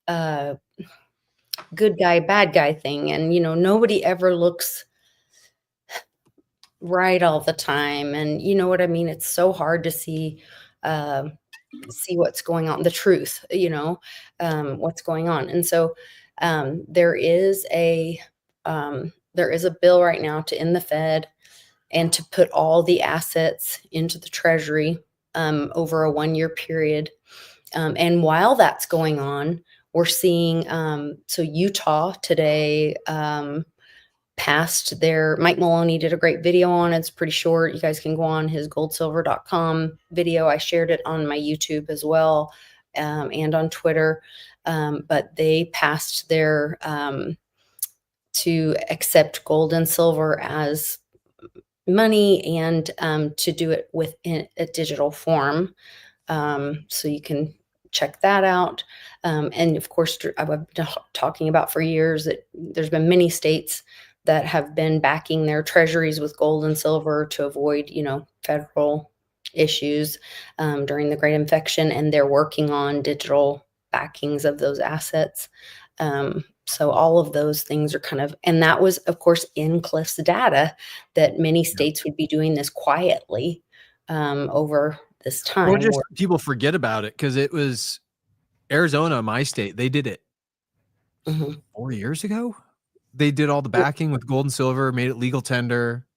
good guy, bad guy thing. And, nobody ever looks right all the time. And you know what I mean? It's so hard to see what's going on, the truth, what's going on. And so there is a bill right now to end the Fed and to put all the assets into the Treasury over a 1-year period. And while that's going on, we're seeing, so Utah today passed Mike Maloney did a great video on it. It's pretty short. You guys can go on his goldsilver.com video. I shared it on my YouTube as well, and on Twitter. But they passed their to accept gold and silver as money, and to do it within a digital form. So you can check that out. And of course, I've been talking about for years that there's been many states that have been backing their treasuries with gold and silver to avoid, federal issues during the Great Infection, and they're working on digital backings of those assets. So all of those things are kind of, and that was, of course, in Cliff's data that many states would be doing this quietly over this time. Or just people forget about it because it was Arizona, my state. They did it 4 years ago. They did all the backing with gold and silver, made it legal tender.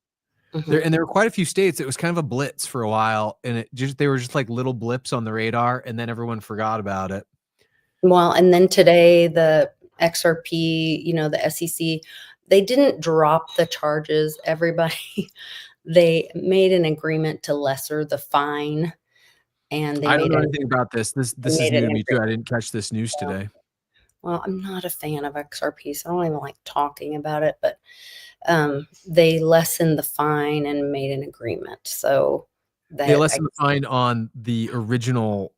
And there were quite a few states. It was kind of a blitz for a while, and they were just like little blips on the radar, and then everyone forgot about it. Well, and then today the XRP, the SEC, they didn't drop the charges. Everybody, they made an agreement to lesser the fine, and they I don't made know anything about this. This is made new an to me too. I agreement. didn't catch this news today. Well, I'm not a fan of XRP, so I don't even like talking about it, but they lessened the fine and made an agreement. So that They lessened the fine on the original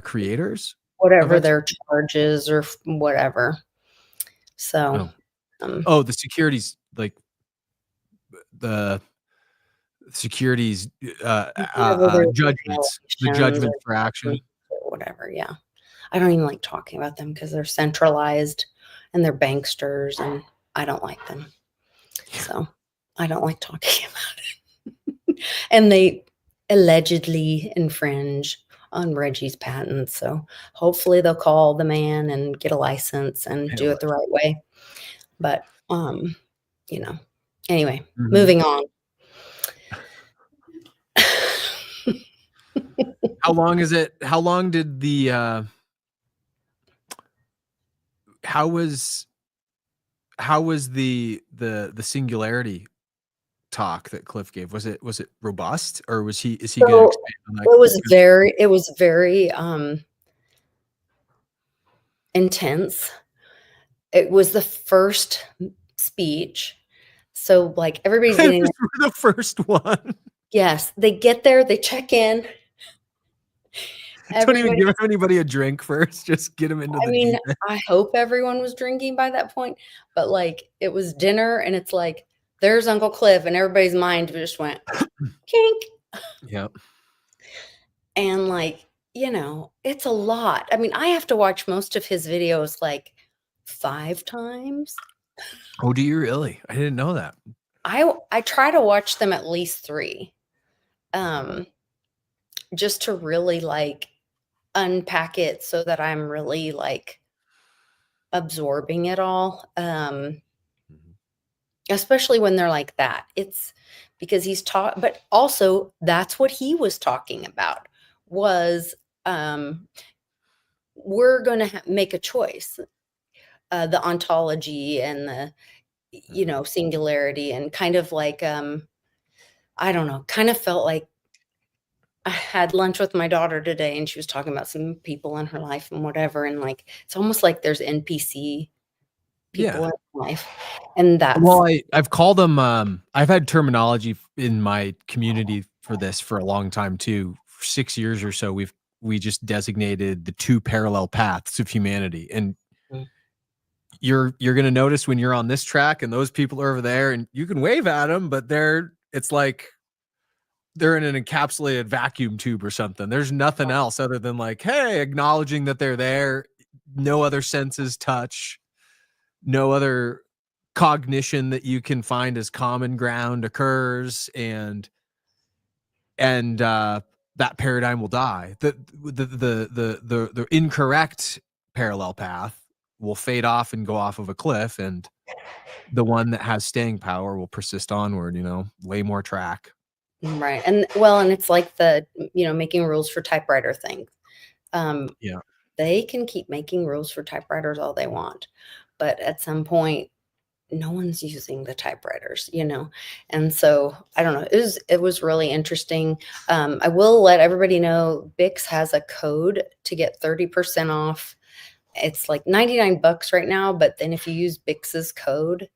creators, whatever their charges or whatever. So, the securities, like the securities judgments, the judgment for action, or whatever. Yeah, I don't even like talking about them because they're centralized and they're banksters, and I don't like them. So I don't like talking about it. And they allegedly infringe on Reggie's patents. So hopefully they'll call the man and get a license and do it the right way. But, anyway, moving on. How long is it? How long did the, how was the singularity talk that Cliff gave? Was it robust, or is he going to expand on that? It was very intense. It was the first speech. So like everybody's getting the first one. Yes, they get there, they check in. Don't even give anybody a drink first. Just get them into the deep end. I hope everyone was drinking by that point, but like it was dinner and it's like, there's Uncle Cliff, and everybody's mind just went kink. Yep. And like, it's a lot. I mean, I have to watch most of his videos like 5 times. Oh, do you really? I didn't know that. I try to watch them at least 3. Just to really like unpack it so that I'm really like absorbing it all. Especially when they're like that. It's because he's taught, but also that's what he was talking about was we're going to make a choice. The ontology and the, singularity, and kind of like, I don't know, kind of felt like I had lunch with my daughter today and she was talking about some people in her life and whatever. And like, it's almost like there's NPC people in life. And that's, well, I've called them, I've had terminology in my community for this for a long time too. For 6 years or so, we just designated the 2 parallel paths of humanity. And you're going to notice when you're on this track and those people are over there, and you can wave at them, but it's like they're in an encapsulated vacuum tube or something. There's nothing else other than like, hey, acknowledging that they're there. No other senses touch. No other cognition that you can find as common ground occurs, and that paradigm will die. The incorrect parallel path will fade off and go off of a cliff, and the one that has staying power will persist onward, lay more track. Right. And and it's like the, making rules for typewriter thing. They can keep making rules for typewriters all they want, but at some point, no one's using the typewriters, And so I don't know. It was really interesting. I will let everybody know Bix has a code to get 30% off. It's like $99 right now, but then if you use Bix's code,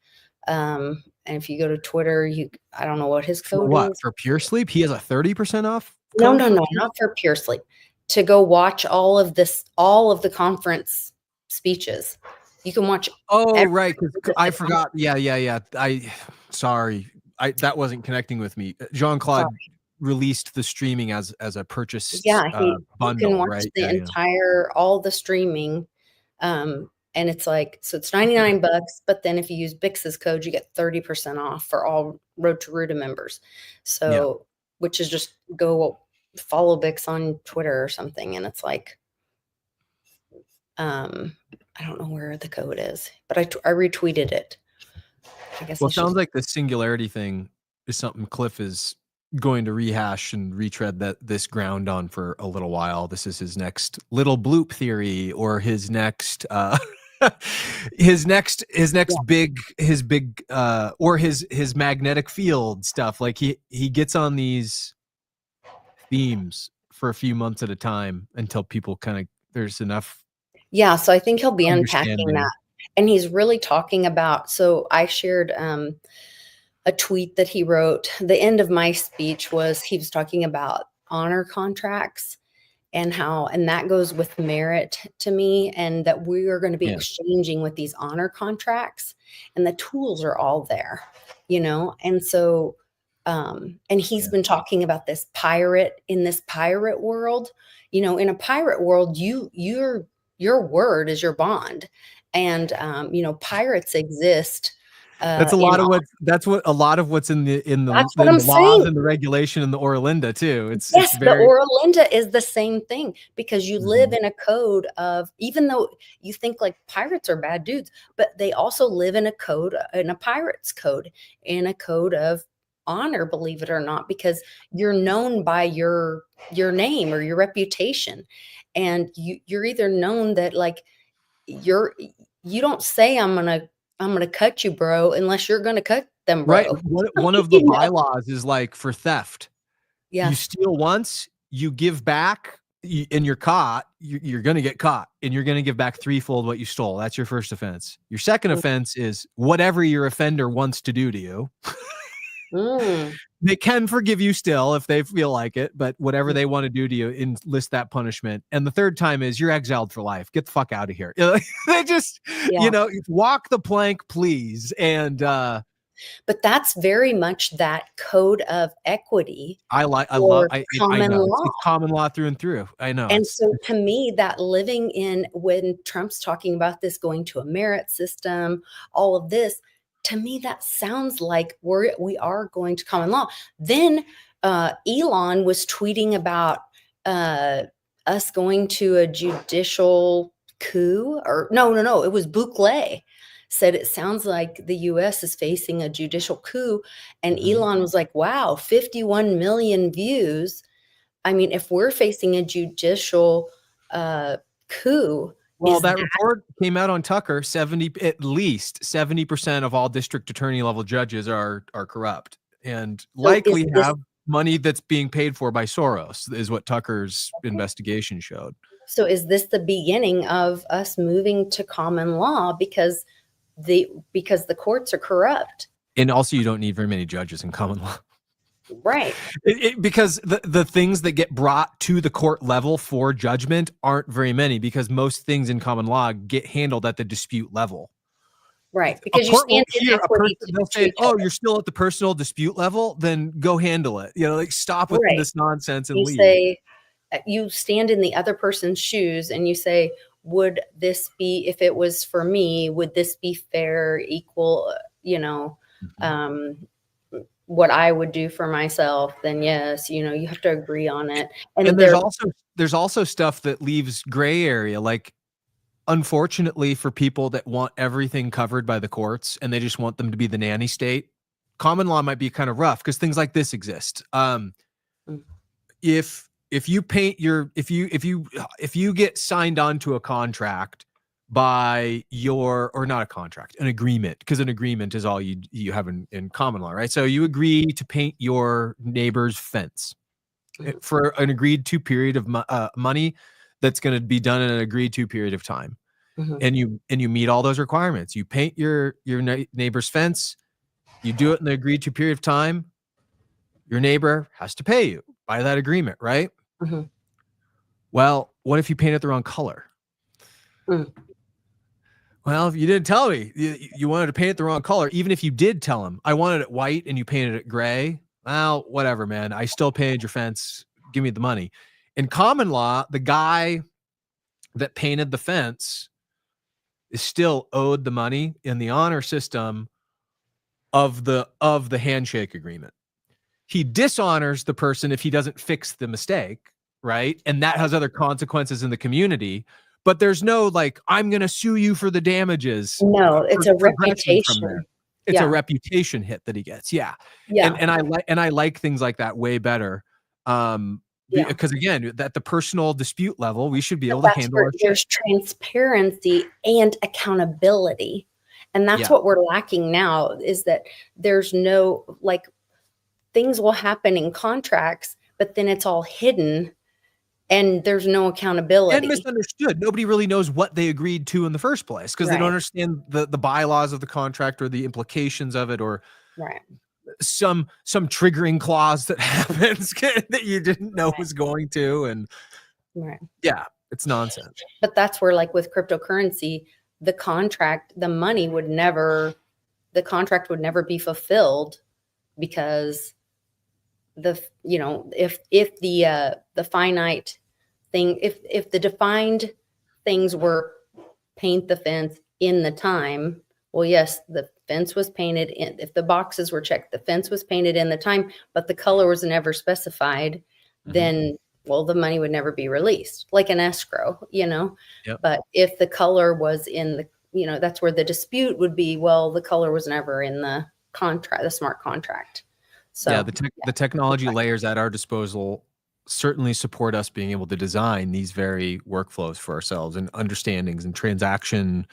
and if you go to Twitter, I don't know what his code is. For Pure Sleep, he has a 30% off code? No, not for Pure Sleep. To go watch all of the conference speeches. You can watch. Oh, right. Because I forgot. Yeah. Sorry. That wasn't connecting with me. Jean-Claude released the streaming as a purchase bundle, you can watch right? the entire, all the streaming And it's like, so it's 99 bucks, but then if you use Bix's code, you get 30% off for all Road to Ruta members. So, which is just go follow Bix on Twitter or something. And it's like, I don't know where the code is, but I retweeted it. I guess Well, it sounds like the singularity thing is something Cliff is going to rehash and retread this ground on for a little while. This is his next little bloop theory, or his next his next big or his magnetic field stuff. Like he gets on these themes for a few months at a time until people kind of there's enough. Yeah, so I think he'll be unpacking that. And he's really talking about, so I shared a tweet that he wrote. The end of my speech was he was talking about honor contracts and how, and that goes with merit to me, and that we are going to be exchanging with these honor contracts, and the tools are all there, you know? And so, and he's been talking about this pirate in this pirate world, you know, in a pirate world, your word is your bond. And, you know, pirates exist. That's a lot of what's in the laws and the regulation in the Oralinda too. It's the Oralinda is the same thing, because you live in a code of, even though you think like pirates are bad dudes, but they also live in a code, in a pirate's code, in a code of honor, believe it or not, because you're known by your name or your reputation. And you're either known that like you don't say I'm gonna cut you, bro, unless you're gonna cut them, bro. Right. One of the bylaws is like for theft. Yeah. You steal once, you give back, and you're caught. You're going to get caught, and you're going to give back threefold what you stole. That's your first offense. Your second offense is whatever your offender wants to do to you. They can forgive you still if they feel like it, but whatever they want to do to you, enlist that punishment. And the third time is you're exiled for life. Get the fuck out of here. They just, you know, walk the plank, please. And but that's very much that code of equity. I know law. it's common law through and through. I know. And so to me, that living in, when Trump's talking about this going to a merit system, all of this, to me, that sounds like we are going to common law. Then Elon was tweeting about us going to a judicial coup, or no, it was Bukele said it sounds like the U.S. is facing a judicial coup, and Elon was like, "Wow, 51 million views. I mean, if we're facing a judicial coup." Well, that report came out on Tucker. At least 70% of all district attorney level judges are corrupt, and likely have money that's being paid for by Soros, is what Tucker's investigation showed. So is this the beginning of us moving to common law because the courts are corrupt? And also, you don't need very many judges in common law. Right. Because the things that get brought to the court level for judgment aren't very many, because most things in common law get handled at the dispute level. Right. Because you stand in equity. They'll say, "Oh, you're still at the personal dispute level, then go handle it." You know, like, stop with this nonsense and leave. Say, you stand in the other person's shoes and you say, would this be, if it was for me, would this be fair, equal, you know, what I would do for myself? Then yes, you know, you have to agree on it. And there's also stuff that leaves gray area, like, unfortunately, for people that want everything covered by the courts and they just want them to be the nanny state, common law might be kind of rough, because things like this exist. If you paint your, if you get signed onto a contract by or not a contract, an agreement, because an agreement is all you have in common law, right? So you agree to paint your neighbor's fence for an agreed to period of money that's going to be done in an agreed to period of time. And you meet all those requirements. You paint your neighbor's fence, you do it in the agreed to period of time, your neighbor has to pay you by that agreement, right? Well, what if you paint it the wrong color? Well, if you didn't tell me you wanted to paint it the wrong color, even if you did tell him, I wanted it white and you painted it gray, well, whatever, man. I still painted your fence. Give me the money. In common law, the guy that painted the fence is still owed the money in the honor system of the handshake agreement. He dishonors the person if he doesn't fix the mistake, right? And that has other consequences in the community. But there's no like, I'm going to sue you for the damages. No, it's a progression from there. reputation. It's a Yeah. reputation hit that he gets. Yeah. Yeah. And I like things like that way better. Yeah. Because again, at the personal dispute level, we should be But able to that's handle where our there's shit. transparency and accountability. And that's Yeah. what we're lacking now, is that there's no, like, things will happen in contracts, but then it's all hidden and there's no accountability. And misunderstood. Nobody really knows what they agreed to in the first place because they don't Right. understand the bylaws of the contract or the implications of it, or Right. some triggering clause that happens that you didn't know Right. was going to. And Right. yeah, it's nonsense. But that's where, like with cryptocurrency, the contract would never be fulfilled, because if the finite thing, if the defined things were paint the fence in the time, well, yes, the fence was painted in, if the boxes were checked, the fence was painted in the time, but the color was never specified, then, well, the money would never be released, like an escrow, Yep. But if the color was in the, that's where the dispute would be. Well, the color was never in the contract, the smart contract. So yeah, the technology layers at our disposal certainly support us being able to design these very workflows for ourselves, and understandings and transaction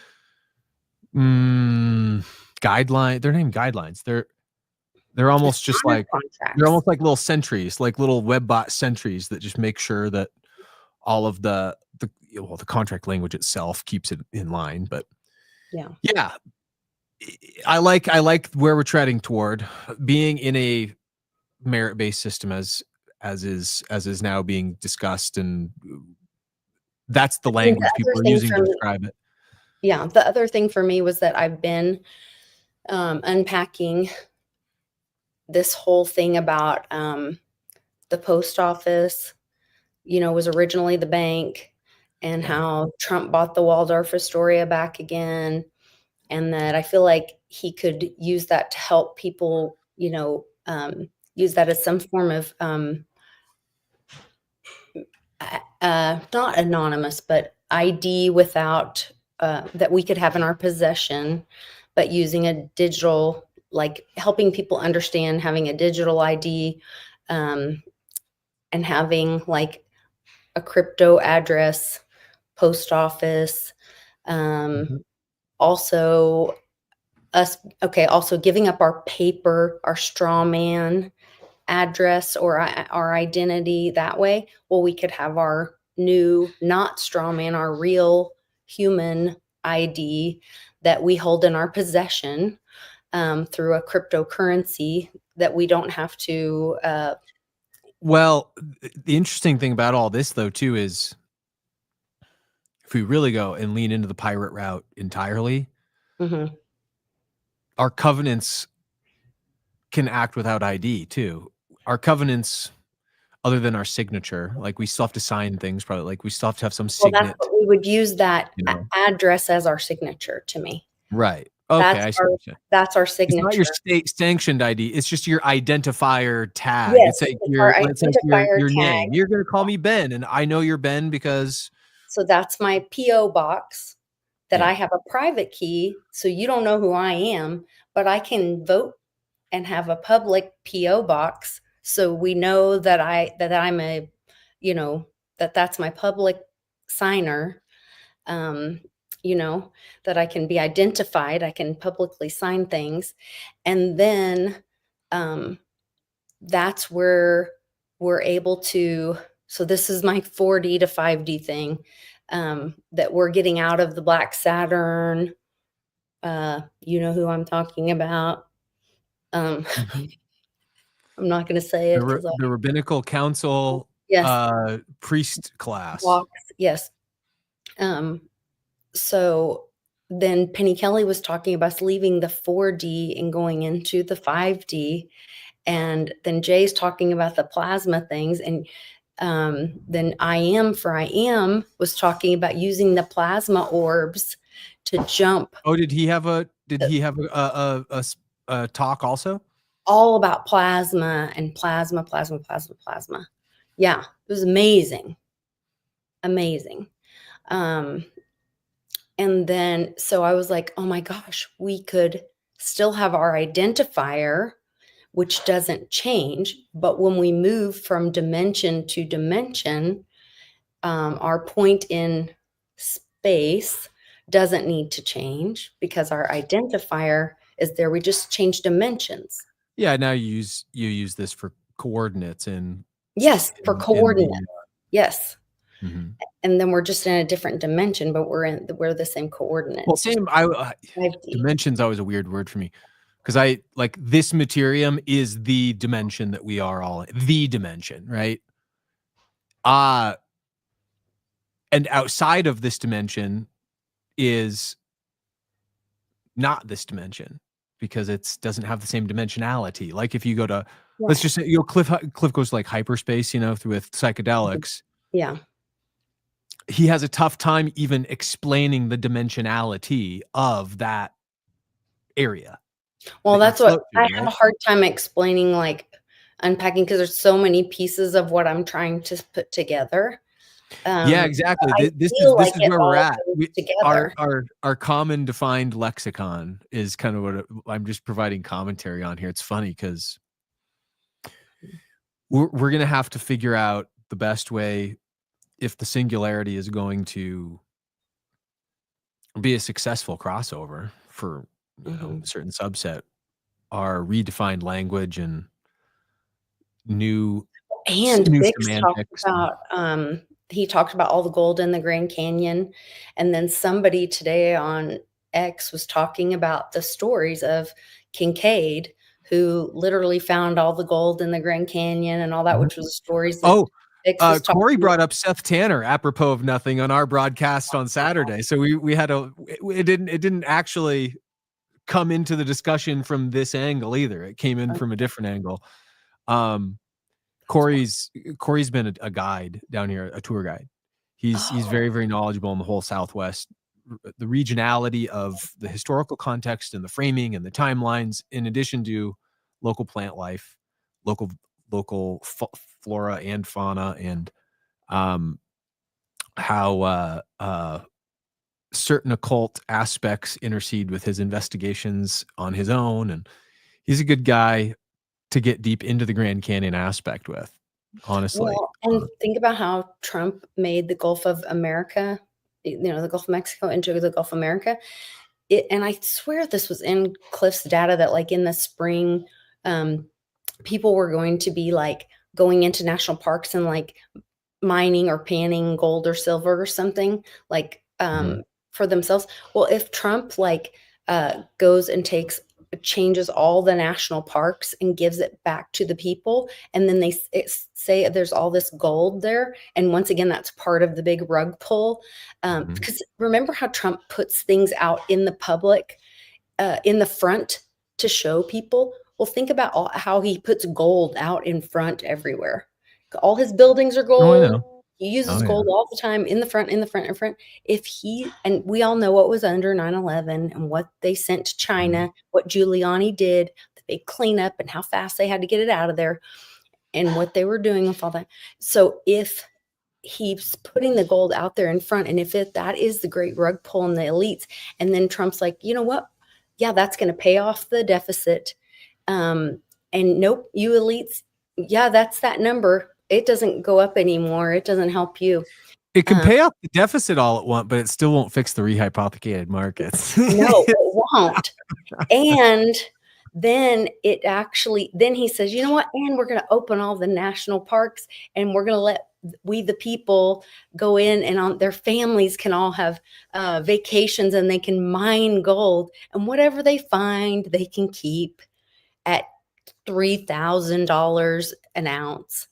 guideline. They're named guidelines. They're almost just smart like contracts. they're almost like little sentries, like little webbot sentries that just make sure that all of the contract language itself keeps it in line. But yeah, I like where we're treading toward, being in a merit-based system as is now being discussed, and that's the language people are using to describe it. Yeah, the other thing for me was that I've been unpacking this whole thing about the post office, was originally the bank, and how Trump bought the Waldorf Astoria back again, and that I feel like he could use that to help people, use that as some form of not anonymous, but ID without that we could have in our possession, but using a digital, like helping people understand having a digital ID, and having like a crypto address, post office, also giving up our paper, our straw man address or our identity that way. Well, we could have our new, not straw man, our real human ID that we hold in our possession through a cryptocurrency that we don't have to. Well, the interesting thing about all this, though, too, is if we really go and lean into the pirate route entirely, our covenants can act without ID too. Our covenants, other than our signature, like we still have to sign things, probably, like we still have to have some signet. Well, that's what we would use that address as our signature, to me. Right. Okay. That's our signature. It's not your state sanctioned ID. It's just your identifier tag. Yes, it's like your your tag. name. You're going to call me Ben, and I know you're Ben because. So that's my PO box that I have a private key. So you don't know who I am, but I can vote and have a public PO box. So we know that I'm a, that's my public signer. That I can be identified, I can publicly sign things. And then that's where we're able to, so this is my 4D to 5D thing, that we're getting out of the Black Saturn. You know who I'm talking about. I'm not going to say it. The Rabbinical Council, priest class. Yes. So then Penny Kelly was talking about us leaving the 4D and going into the 5D. And then Jay's talking about the plasma things. And then I Am was talking about using the plasma orbs to jump Oh, did he have a talk also? all about plasma and plasma. Yeah, it was amazing. And then, so I was like, oh my gosh, we could still have our identifier, which doesn't change. But when we move from dimension to dimension, our point in space doesn't need to change because our identifier is there. We just change dimensions. Yeah, now you use this for coordinates and Yes, for coordinates. Yes. Mm-hmm. And then we're just in a different dimension, but we're the same coordinates. Well, same. Dimension's always a weird word for me because I like this materium is the dimension that we are all in, the dimension, right? And outside of this dimension is not this dimension because it doesn't have the same dimensionality. Like if you go to, let's just say, Cliff goes to like hyperspace, with psychedelics. Yeah. He has a tough time even explaining the dimensionality of that area. Well, that's what I have a hard time explaining, like unpacking, because there's so many pieces of what I'm trying to put together. Yeah, exactly. This is where we're at. Our common defined lexicon is kind of what I'm just providing commentary on here. It's funny because we're going to have to figure out the best way if the singularity is going to be a successful crossover for a certain subset, our redefined language and new Bix semantics. He talked about all the gold in the Grand Canyon, and then somebody today on X was talking about the stories of Kincaid, who literally found all the gold in the Grand Canyon and all that, which was stories. Corey brought up Seth Tanner apropos of nothing on our broadcast on Saturday. So we had it didn't actually come into the discussion from this angle either. It came in from a different angle. Corey's been a guide down here, a tour guide. He's very, very knowledgeable in the whole Southwest, the regionality of the historical context and the framing and the timelines, in addition to local plant life, local flora and fauna, and how certain occult aspects intercede with his investigations on his own. And he's a good guy to get deep into the Grand Canyon aspect with, honestly. Well, and think about how Trump made the Gulf of America, the Gulf of Mexico into the Gulf of America. And I swear this was in Cliff's data that like in the spring, people were going to be like going into national parks and like mining or panning gold or silver or something like for themselves. Well, if Trump goes and changes all the national parks and gives it back to the people, and then they say there's all this gold there, and once again that's part of the big rug pull, because remember how Trump puts things out in the public, in the front to show people. Well, think about how he puts gold out in front everywhere. All his buildings are gold. He uses gold all the time in the front. And we all know what was under 9/11 and what they sent to China, what Giuliani did, the big cleanup and how fast they had to get it out of there and what they were doing with all that. So if he's putting the gold out there in front, and if that is the great rug pull in the elites, and then Trump's like, you know what? Yeah, that's going to pay off the deficit. And nope, you elites, yeah, that's that number. It doesn't go up anymore. It doesn't help you. It can pay off the deficit all at once, but it still won't fix the rehypothecated markets. No, it won't. And then then he says, you know what? And we're going to open all the national parks, and we're going to let we the people go in, and their families can all have vacations, and they can mine gold, and whatever they find, they can keep at $3,000 an ounce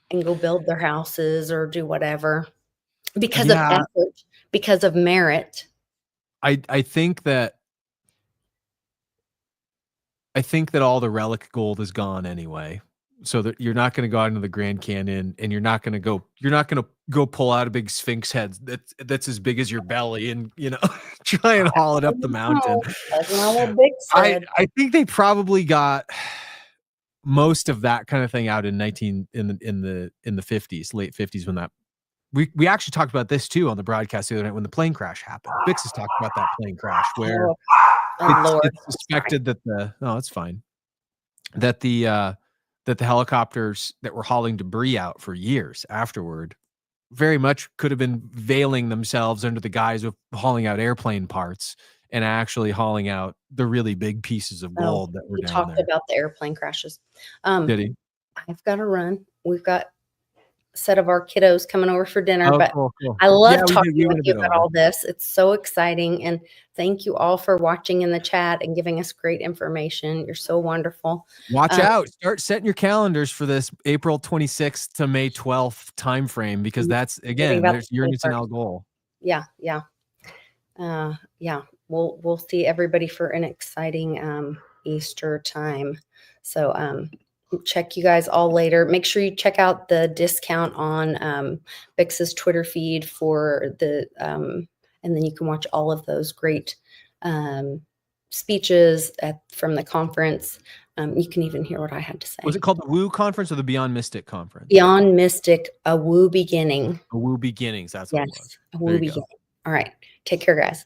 and go build their houses or do whatever because of effort, because of merit. I think that all the relic gold is gone anyway. so that you're not going to go out into the Grand Canyon, and you're not going to go pull out a big Sphinx head that's as big as your belly, and try and haul it up the mountain. That's not what Big said. I think they probably got most of that kind of thing out in the 50s, late 50s, when that we actually talked about this too on the broadcast the other night when the plane crash happened. Bix has talked about that plane crash where Lord. it's suspected that it's fine, that the helicopters that were hauling debris out for years afterward very much could have been veiling themselves under the guise of hauling out airplane parts and actually hauling out the really big pieces of gold that were We down talked there. about the airplane crashes. Did he? I've got to run. We've got a set of our kiddos coming over for dinner, Oh, but cool. I love Yeah, we talking went with a you bit about over. all this. It's so exciting. And thank you all for watching in the chat and giving us great information. You're so wonderful. Watch out. Start setting your calendars for this April 26th to May 12th time frame, because that's, again, about there's the Uranus and 21st. Algol. Yeah. We'll see everybody for an exciting Easter time. So check you guys all later. Make sure you check out the discount on Bix's Twitter feed for the and then you can watch all of those great speeches from the conference. You can even hear what I had to say. Was it called the Woo Conference or the Beyond Mystic Conference? Beyond Mystic, a Woo Beginning. A Woo Beginnings. That's what it was. Yes, a There Woo you go. Beginning. All right. Take care, guys.